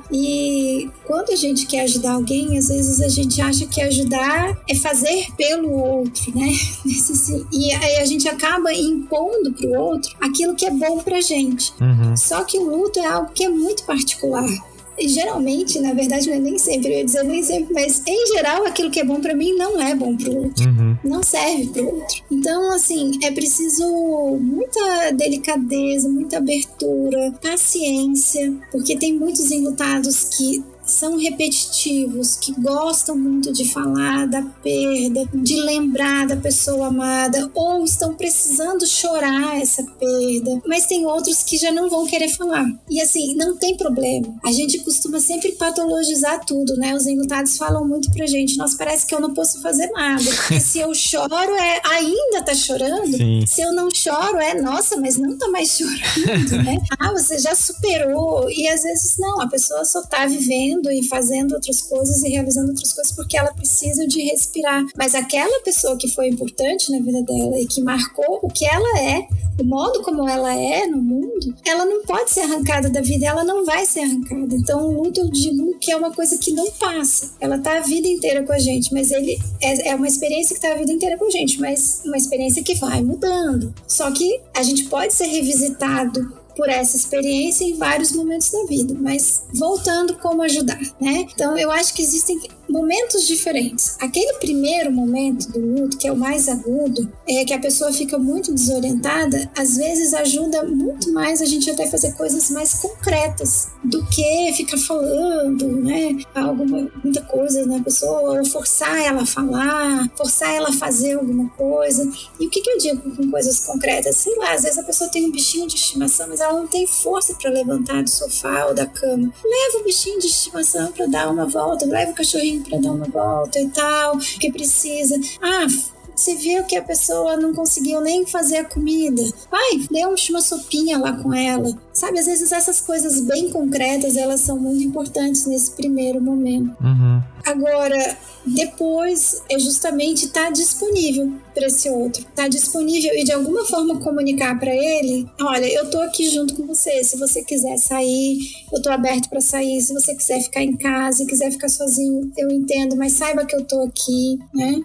D: E quando a gente quer ajudar alguém, às vezes a gente acha que ajudar é fazer pelo outro, né? E aí a gente acaba impondo pro outro aquilo que é bom pra gente. Só que o luto é algo que é muito particular. E geralmente, na verdade, não é nem sempre, eu ia dizer nem sempre, mas em geral aquilo que é bom pra mim não é bom pro outro, não serve pro outro. Então, assim, é preciso muita delicadeza, muita abertura, paciência, porque tem muitos enlutados que são repetitivos, que gostam muito de falar da perda, de lembrar da pessoa amada, ou estão precisando chorar essa perda, mas tem outros que já não vão querer falar. E assim, não tem problema. A gente costuma sempre patologizar tudo, né? Os enlutados falam muito pra gente, nossa, parece que eu não posso fazer nada, porque se eu choro ainda tá chorando? Sim. Se eu não choro nossa, mas não tá mais chorando, né? Você já superou. E às vezes não, a pessoa só tá vivendo trabalhando e fazendo outras coisas e realizando outras coisas porque ela precisa de respirar. Mas aquela pessoa que foi importante na vida dela e que marcou o que ela é, o modo como ela é no mundo, ela não pode ser arrancada da vida, ela não vai ser arrancada. Então o luto, eu digo que é uma coisa que não passa. Ela tá a vida inteira com a gente, mas ele é uma experiência que tá a vida inteira com a gente, mas uma experiência que vai mudando. Só que a gente pode ser revisitado por essa experiência em vários momentos da vida, mas voltando como ajudar, né? Então eu acho que existem momentos diferentes. Aquele primeiro momento do luto, que é o mais agudo, é que a pessoa fica muito desorientada, às vezes ajuda muito mais a gente até fazer coisas mais concretas do que ficar falando, né? Muita coisa na pessoa, ou forçar ela a falar, forçar ela a fazer alguma coisa. E o que eu digo com coisas concretas? Sei lá, às vezes a pessoa tem um bichinho de estimação, mas ela não tem força para levantar do sofá ou da cama. Leva o bichinho de estimação para dar uma volta, leva o cachorrinho para dar uma volta e tal, que precisa. Você viu que a pessoa não conseguiu nem fazer a comida. Vai, dê uma sopinha lá com ela. Sabe, às vezes essas coisas bem concretas, elas são muito importantes nesse primeiro momento.
B: Uhum.
D: Agora, depois é justamente estar disponível para esse outro. Estar disponível e de alguma forma comunicar para ele: olha, eu tô aqui junto com você. Se você quiser sair, eu tô aberto para sair. Se você quiser ficar em casa, quiser ficar sozinho, eu entendo, mas saiba que eu tô aqui, né?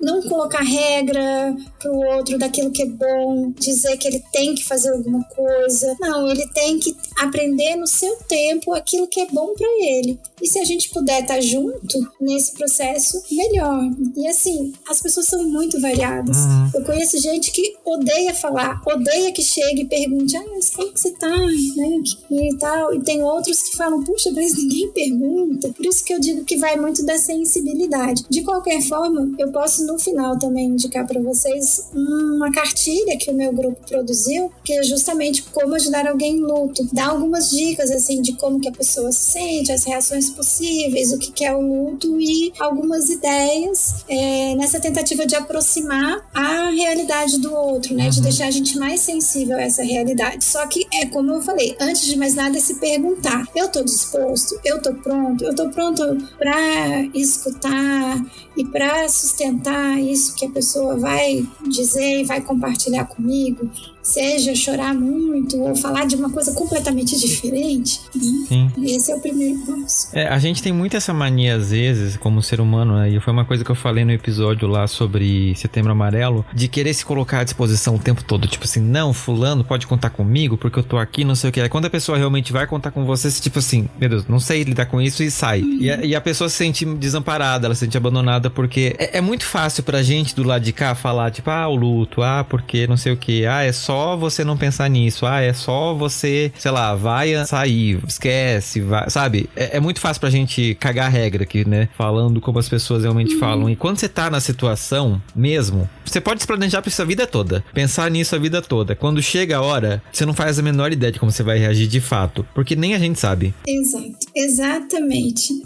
D: Não colocar regra pro outro daquilo que é bom, dizer que ele tem que fazer alguma coisa. Não, ele tem que aprender no seu tempo aquilo que é bom para ele. E se a gente puder estar junto nesse processo, melhor. E assim, as pessoas são muito variadas.
B: Uhum.
D: Eu conheço gente que odeia falar, odeia que chegue e pergunte: mas como que você tá? Né? E tal. E tem outros que falam: puxa, mas ninguém pergunta. Por isso que eu digo que vai muito da sensibilidade. De qualquer forma, eu posso no final também indicar para vocês uma cartilha que o meu grupo produziu, que é justamente como ajudar alguém em luto. Dá algumas dicas assim de como que a pessoa se sente, as reações possíveis, o que é o luto e algumas ideias nessa tentativa de aproximar a realidade do outro, né? De deixar a gente mais sensível a essa realidade. Só que é como eu falei, antes de mais nada é se perguntar: eu tô disposto? Eu tô pronto para escutar e para sustentar isso que a pessoa vai dizer e vai compartilhar comigo? Seja chorar muito ou falar de uma coisa completamente diferente, né?
B: Sim.
D: Esse é o primeiro passo.
B: A gente tem muito essa mania, às vezes, como ser humano, né? E foi uma coisa que eu falei no episódio lá sobre Setembro Amarelo, de querer se colocar à disposição o tempo todo. Tipo assim, não, fulano pode contar comigo porque eu tô aqui, não sei o que. Aí quando a pessoa realmente vai contar com você, você tipo assim, meu Deus, não sei lidar com isso, e sai. E a pessoa se sente desamparada, ela se sente abandonada, porque é muito fácil pra gente do lado de cá falar, tipo, o luto, porque não sei o que, é só você não pensar nisso, é só você, sei lá, vai sair, esquece, vai, sabe? É muito fácil pra gente cagar a regra aqui, né? Falando como as pessoas realmente falam. E quando você tá na situação mesmo, você pode se planejar pra isso a vida toda, pensar nisso a vida toda. Quando chega a hora, você não faz a menor ideia de como você vai reagir de fato, porque nem a gente sabe. Exatamente.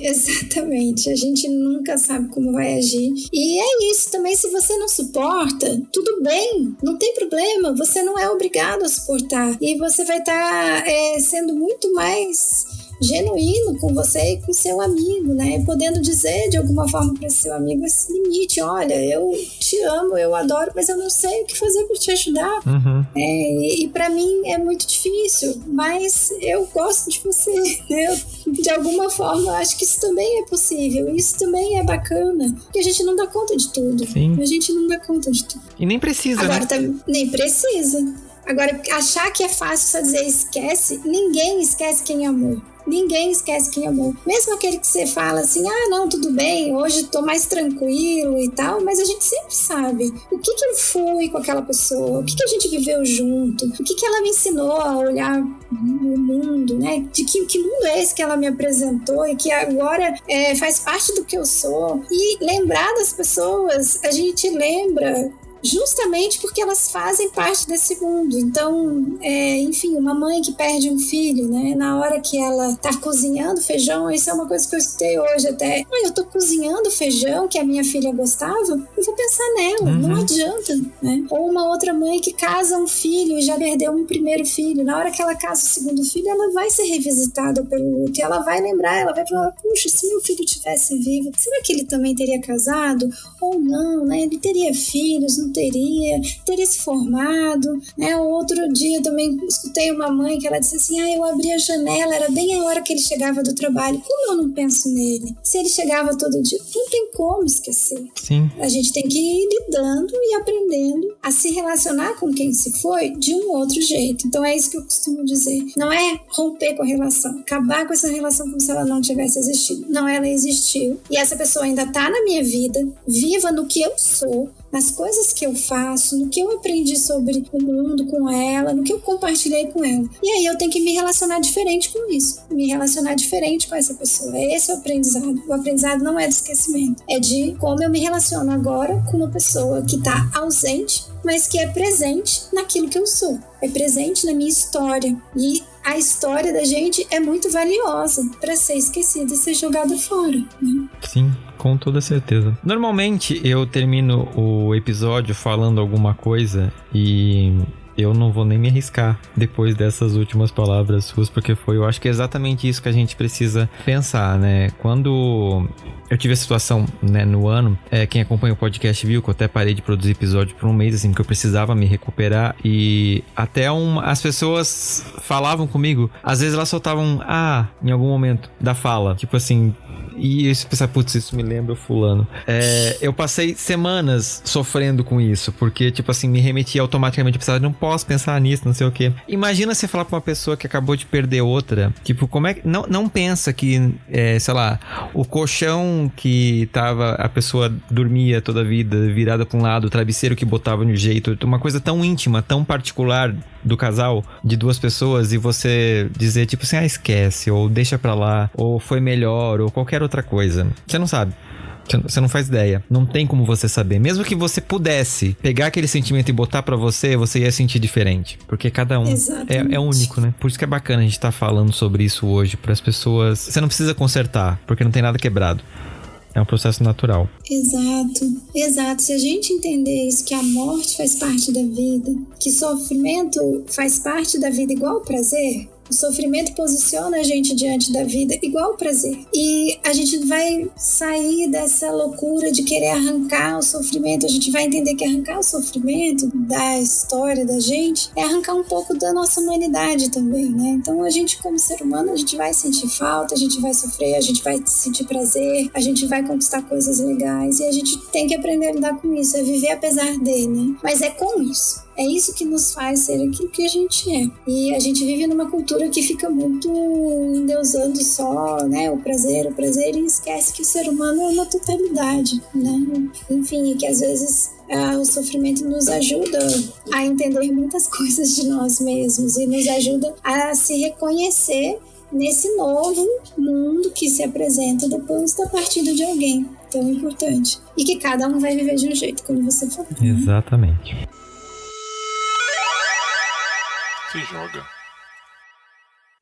B: A gente nunca sabe como vai agir. E é isso também, se você não suporta, tudo bem, não tem problema, você não é obrigado a suportar. E você vai estar sendo muito mais genuíno com você e com seu amigo, né? Podendo dizer de alguma forma para seu amigo esse limite: olha, eu te amo, eu adoro, mas eu não sei o que fazer para te ajudar. Uhum.
D: E para mim é muito difícil, mas eu gosto de você, né? De alguma forma, acho que isso também é possível, isso também é bacana, porque a gente não dá conta de tudo.
B: Sim.
D: A gente não dá conta de tudo.
B: E nem precisa,
D: agora,
B: né?
D: Nem precisa. Agora, achar que é fácil só dizer esquece, ninguém esquece quem amou. Ninguém esquece quem amou. Mesmo aquele que você fala assim: não, tudo bem, hoje tô mais tranquilo e tal, mas a gente sempre sabe o que eu fui com aquela pessoa, o que a gente viveu junto, o que ela me ensinou a olhar o mundo, né? De que mundo é esse que ela me apresentou e que agora faz parte do que eu sou. E lembrar das pessoas, a gente lembra justamente porque elas fazem parte desse mundo. Então, enfim, uma mãe que perde um filho, né? Na hora que ela tá cozinhando feijão, isso é uma coisa que eu escutei hoje até: eu tô cozinhando feijão que a minha filha gostava, eu vou pensar nela. Não adianta vida, né? Ou uma outra mãe que casa um filho e já perdeu um primeiro filho. Na hora que ela casa o segundo filho, ela vai ser revisitada pelo luto. E ela vai lembrar, ela vai falar, puxa, se meu filho tivesse vivo, será que ele também teria casado? Ou não, né? Ele teria filhos, não teria? Teria se formado, né? Outro dia também escutei uma mãe que ela disse assim, eu abri a janela, era bem a hora que ele chegava do trabalho. Como eu não penso nele? Se ele chegava todo dia, não tem como esquecer.
B: Sim.
D: A gente tem que ir lidando e aprendendo a se relacionar com quem se foi de um outro jeito. Então é isso que eu costumo dizer. Não é romper com a relação, acabar com essa relação como se ela não tivesse existido. Não, ela existiu. E essa pessoa ainda está na minha vida, viva no que eu sou, nas coisas que eu faço, no que eu aprendi sobre o mundo com ela, no que eu compartilhei com ela. E aí eu tenho que me relacionar diferente com isso, me relacionar diferente com essa pessoa. Esse é o aprendizado. O aprendizado não é de esquecimento, é de como eu me relaciono agora com uma pessoa que está ausente, mas que é presente naquilo que eu sou, é presente na minha história. E a história da gente é muito valiosa para ser esquecida e ser jogada fora, né?
B: Sim, com toda certeza. Normalmente eu termino o episódio falando alguma coisa e eu não vou nem me arriscar depois dessas últimas palavras suas, porque eu acho que é exatamente isso que a gente precisa pensar, né? Quando eu tive a situação, né, no ano, quem acompanha o podcast viu que eu até parei de produzir episódio por um mês, assim, porque eu precisava me recuperar e até as pessoas falavam comigo, às vezes elas soltavam em algum momento da fala, tipo assim, e eu pensava, putz, isso me lembra o fulano. Eu passei semanas sofrendo com isso, porque, tipo assim, me remetia automaticamente, eu pensava, não posso pensar nisso, não sei o quê. Imagina você falar pra uma pessoa que acabou de perder outra, tipo, como é que... Não pensa que, sei lá, o colchão que a pessoa dormia toda a vida, virada pra um lado, o travesseiro que botava de um jeito, uma coisa tão íntima, tão particular do casal, de duas pessoas, e você dizer, tipo assim, esquece, ou deixa pra lá, ou foi melhor, ou qualquer outra coisa. Você não sabe. Você não faz ideia. Não tem como você saber. Mesmo que você pudesse pegar aquele sentimento e botar pra você ia sentir diferente. Porque cada um é único, né? Por isso que é bacana a gente estar falando sobre isso hoje, para as pessoas. Você não precisa consertar, porque não tem nada quebrado. É um processo natural.
D: Exato. Se a gente entender isso, que a morte faz parte da vida, que sofrimento faz parte da vida igual prazer, o sofrimento posiciona a gente diante da vida igual prazer. E a gente vai sair dessa loucura de querer arrancar o sofrimento. A gente vai entender que arrancar o sofrimento da história da gente é arrancar um pouco da nossa humanidade também, né? Então a gente, como ser humano, a gente vai sentir falta, a gente vai sofrer, a gente vai sentir prazer, a gente vai conquistar coisas legais e a gente tem que aprender a lidar com isso, é viver apesar dele, né? Mas é com isso. É isso que nos faz ser aquilo que a gente é. E a gente vive numa cultura que fica muito endeusando só, né, o prazer, e esquece que o ser humano é uma totalidade, né? Enfim, que às vezes o sofrimento nos ajuda a entender muitas coisas de nós mesmos e nos ajuda a se reconhecer nesse novo mundo que se apresenta depois da partida de alguém tão importante. E que cada um vai viver de um jeito, como você falou.
B: Exatamente.
C: Se joga.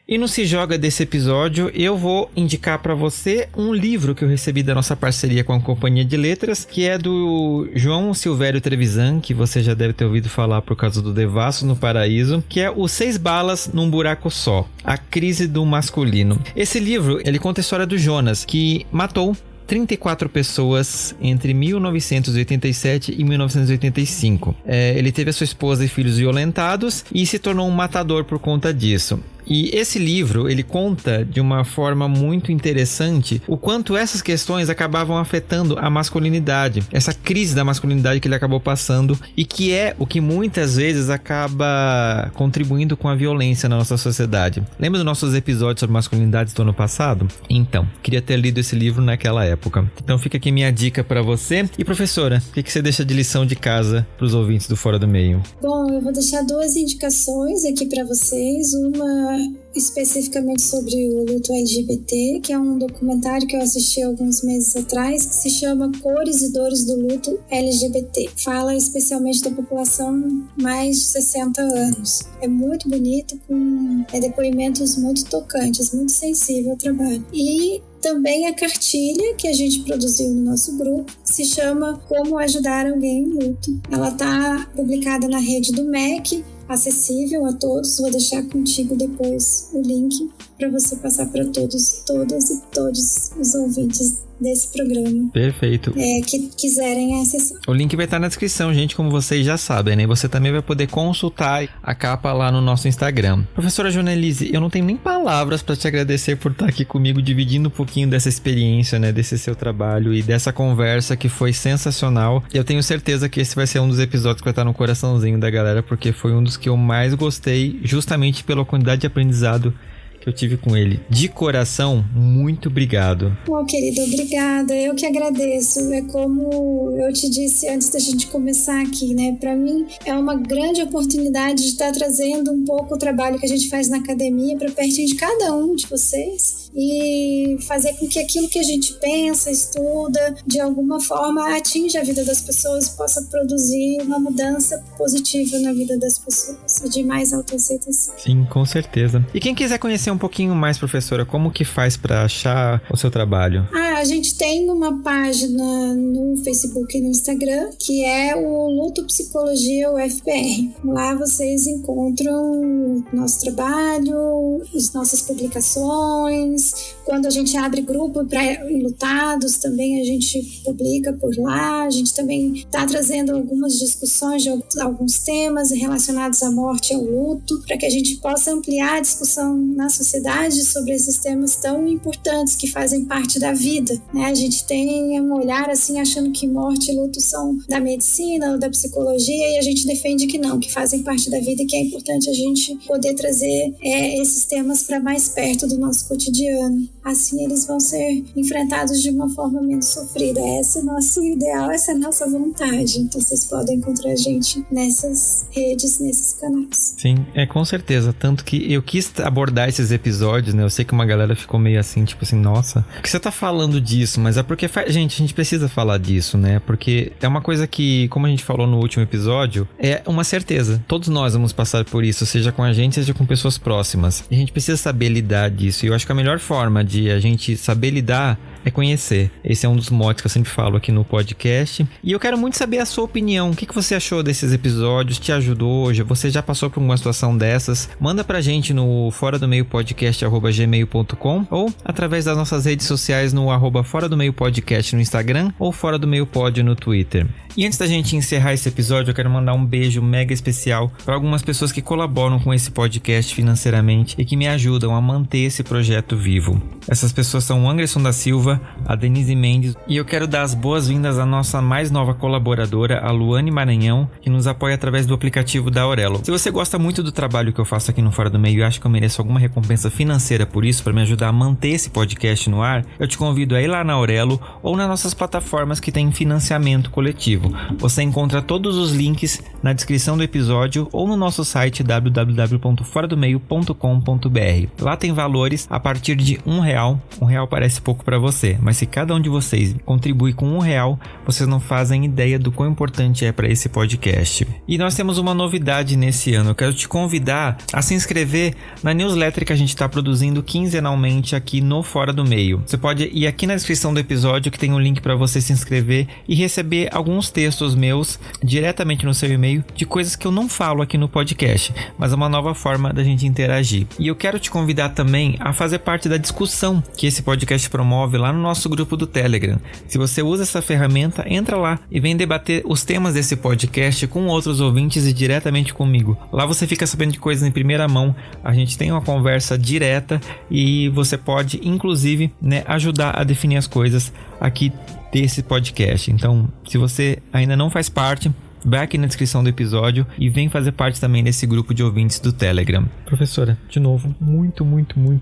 B: E no Se Joga desse episódio, eu vou indicar pra você um livro que eu recebi da nossa parceria com a Companhia de Letras, que é do João Silvério Trevisan, que você já deve ter ouvido falar por causa do Devassos no Paraíso, que é o 6 Balas num Buraco Só, a crise do masculino. Esse livro, ele conta a história do Jonas, que matou 34 pessoas entre 1987 e 1985. Ele teve a sua esposa e filhos violentados e se tornou um matador por conta disso. E esse livro, ele conta de uma forma muito interessante o quanto essas questões acabavam afetando a masculinidade, essa crise da masculinidade que ele acabou passando e que é o que muitas vezes acaba contribuindo com a violência na nossa sociedade. Lembra dos nossos episódios sobre masculinidades do ano passado? Então, queria ter lido esse livro naquela época. Então fica aqui minha dica para você. E professora, o que você deixa de lição de casa para os ouvintes do Fora do Meio?
D: Bom, eu vou deixar 2 indicações aqui para vocês. Uma especificamente sobre o luto LGBT, que é um documentário que eu assisti alguns meses atrás, que se chama Cores e Dores do Luto LGBT. Fala especialmente da população mais de 60 anos. É muito bonito, com depoimentos muito tocantes, muito sensível ao trabalho. E também a cartilha que a gente produziu no nosso grupo, que se chama Como Ajudar Alguém em Luto. Ela está publicada na rede do MEC, acessível a todos. Vou deixar contigo depois o link para você passar para todos, todas e todos os ouvintes desse programa.
B: Perfeito.
D: Que quiserem acessar.
B: O link vai estar na descrição, gente, como vocês já sabem, né? Você também vai poder consultar a capa lá no nosso Instagram. Professora Joanelise, eu não tenho nem palavras para te agradecer por estar aqui comigo, dividindo um pouquinho dessa experiência, né? Desse seu trabalho e dessa conversa que foi sensacional. Eu tenho certeza que esse vai ser um dos episódios que vai estar no coraçãozinho da galera, porque foi um dos que eu mais gostei, justamente pela quantidade de aprendizado que eu tive com ele. De coração, muito obrigado.
D: Bom, querido, obrigada. Eu que agradeço. É como eu te disse antes da gente começar aqui, né? Para mim é uma grande oportunidade de estar trazendo um pouco o trabalho que a gente faz na academia para pertinho de cada um de vocês e fazer com que aquilo que a gente pensa, estuda, de alguma forma atinja a vida das pessoas e possa produzir uma mudança positiva na vida das pessoas e de mais autoaceitação.
B: Sim, com certeza. E quem quiser conhecer um pouquinho mais, professora, como que faz para achar o seu trabalho?
D: A gente tem uma página no Facebook e no Instagram, que é o Luto Psicologia UFPR. Lá vocês encontram o nosso trabalho, as nossas publicações. Quando a gente abre grupo para enlutados, também a gente publica por lá. A gente também está trazendo algumas discussões de alguns temas relacionados à morte e ao luto, para que a gente possa ampliar a discussão na sociedade sobre esses temas tão importantes que fazem parte da vida, né? A gente tem um olhar assim, achando que morte e luto são da medicina ou da psicologia, e a gente defende que não, que fazem parte da vida e que é importante a gente poder trazer esses temas para mais perto do nosso cotidiano. Assim eles vão ser enfrentados de uma forma menos sofrida. Esse é o nosso ideal, essa é a nossa vontade. Então vocês podem encontrar a gente nessas redes, nesses canais.
B: Sim, com certeza. Tanto que eu quis abordar esses episódios, né? Eu sei que uma galera ficou meio assim, tipo assim, nossa, por que você tá falando disso? Mas é porque, gente, a gente precisa falar disso, né? Porque é uma coisa que, como a gente falou no último episódio, é uma certeza. Todos nós vamos passar por isso, seja com a gente, seja com pessoas próximas. E a gente precisa saber lidar disso. E eu acho que a melhor forma de a gente saber lidar é conhecer. Esse é um dos motes que eu sempre falo aqui no podcast. E eu quero muito saber a sua opinião. O que você achou desses episódios? Te ajudou hoje? Você já passou por uma situação dessas? Manda pra gente no foradomeiopodcast@gmail.com ou através das nossas redes sociais no @foradomeiopodcast no Instagram ou Fora do Meio Pod no Twitter. E antes da gente encerrar esse episódio, eu quero mandar um beijo mega especial para algumas pessoas que colaboram com esse podcast financeiramente e que me ajudam a manter esse projeto vivo. Essas pessoas são o Anderson da Silva, a Denise Mendes, e eu quero dar as boas-vindas à nossa mais nova colaboradora, a Luane Maranhão, que nos apoia através do aplicativo da Aurelo. Se você gosta muito do trabalho que eu faço aqui no Fora do Meio e acha que eu mereço alguma recompensa financeira por isso, para me ajudar a manter esse podcast no ar, eu te convido a ir lá na Aurelo ou nas nossas plataformas que tem financiamento coletivo. Você encontra todos os links na descrição do episódio ou no nosso site www.foradomeio.com.br. Lá tem valores a partir de R$1. R$1 parece pouco para você, mas se cada um de vocês contribui com R$1, vocês não fazem ideia do quão importante é para esse podcast. E nós temos uma novidade nesse ano. Eu quero te convidar a se inscrever na newsletter que a gente está produzindo quinzenalmente aqui no Fora do Meio. Você pode ir aqui na descrição do episódio que tem um link para você se inscrever e receber alguns textos meus diretamente no seu e-mail de coisas que eu não falo aqui no podcast, mas é uma nova forma da gente interagir. E eu quero te convidar também a fazer parte da discussão que esse podcast promove lá no nosso grupo do Telegram. Se você usa essa ferramenta, entra lá e vem debater os temas desse podcast com outros ouvintes e diretamente comigo. Lá você fica sabendo de coisas em primeira mão, a gente tem uma conversa direta e você pode, inclusive, ajudar a definir as coisas aqui desse podcast. Então, se você ainda não faz parte, vai aqui na descrição do episódio e vem fazer parte também desse grupo de ouvintes do Telegram. Professora, de novo, muito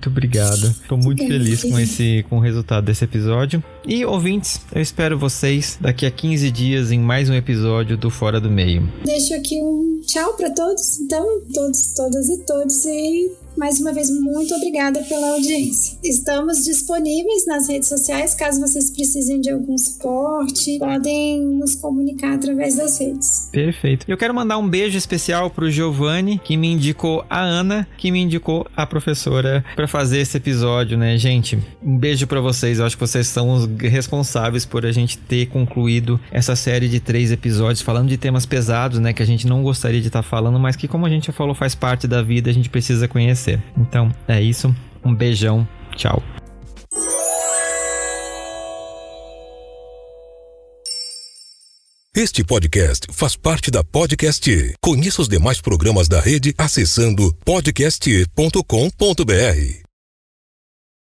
B: obrigado. Estou muito feliz com o resultado desse episódio. E ouvintes, eu espero vocês daqui a 15 dias em mais um episódio do Fora do Meio.
D: Deixo aqui um tchau para todos, então, todas e todos, e mais uma vez, muito obrigada pela audiência. Estamos disponíveis nas redes sociais, caso vocês precisem de algum suporte, podem nos comunicar através das redes.
B: Perfeito. Eu quero mandar um beijo especial pro Giovanni, que me indicou a Ana, que me indicou a professora para fazer esse episódio, né, gente? Um beijo para vocês. Eu acho que vocês são os responsáveis por a gente ter concluído essa série de 3 episódios falando de temas pesados, né, que a gente não gostaria de estar falando, mas que, como a gente já falou, faz parte da vida, a gente precisa conhecer. Então, é isso. Um beijão. Tchau.
E: Este podcast faz parte da Podcast. Conheça os demais programas da rede acessando podcast.com.br.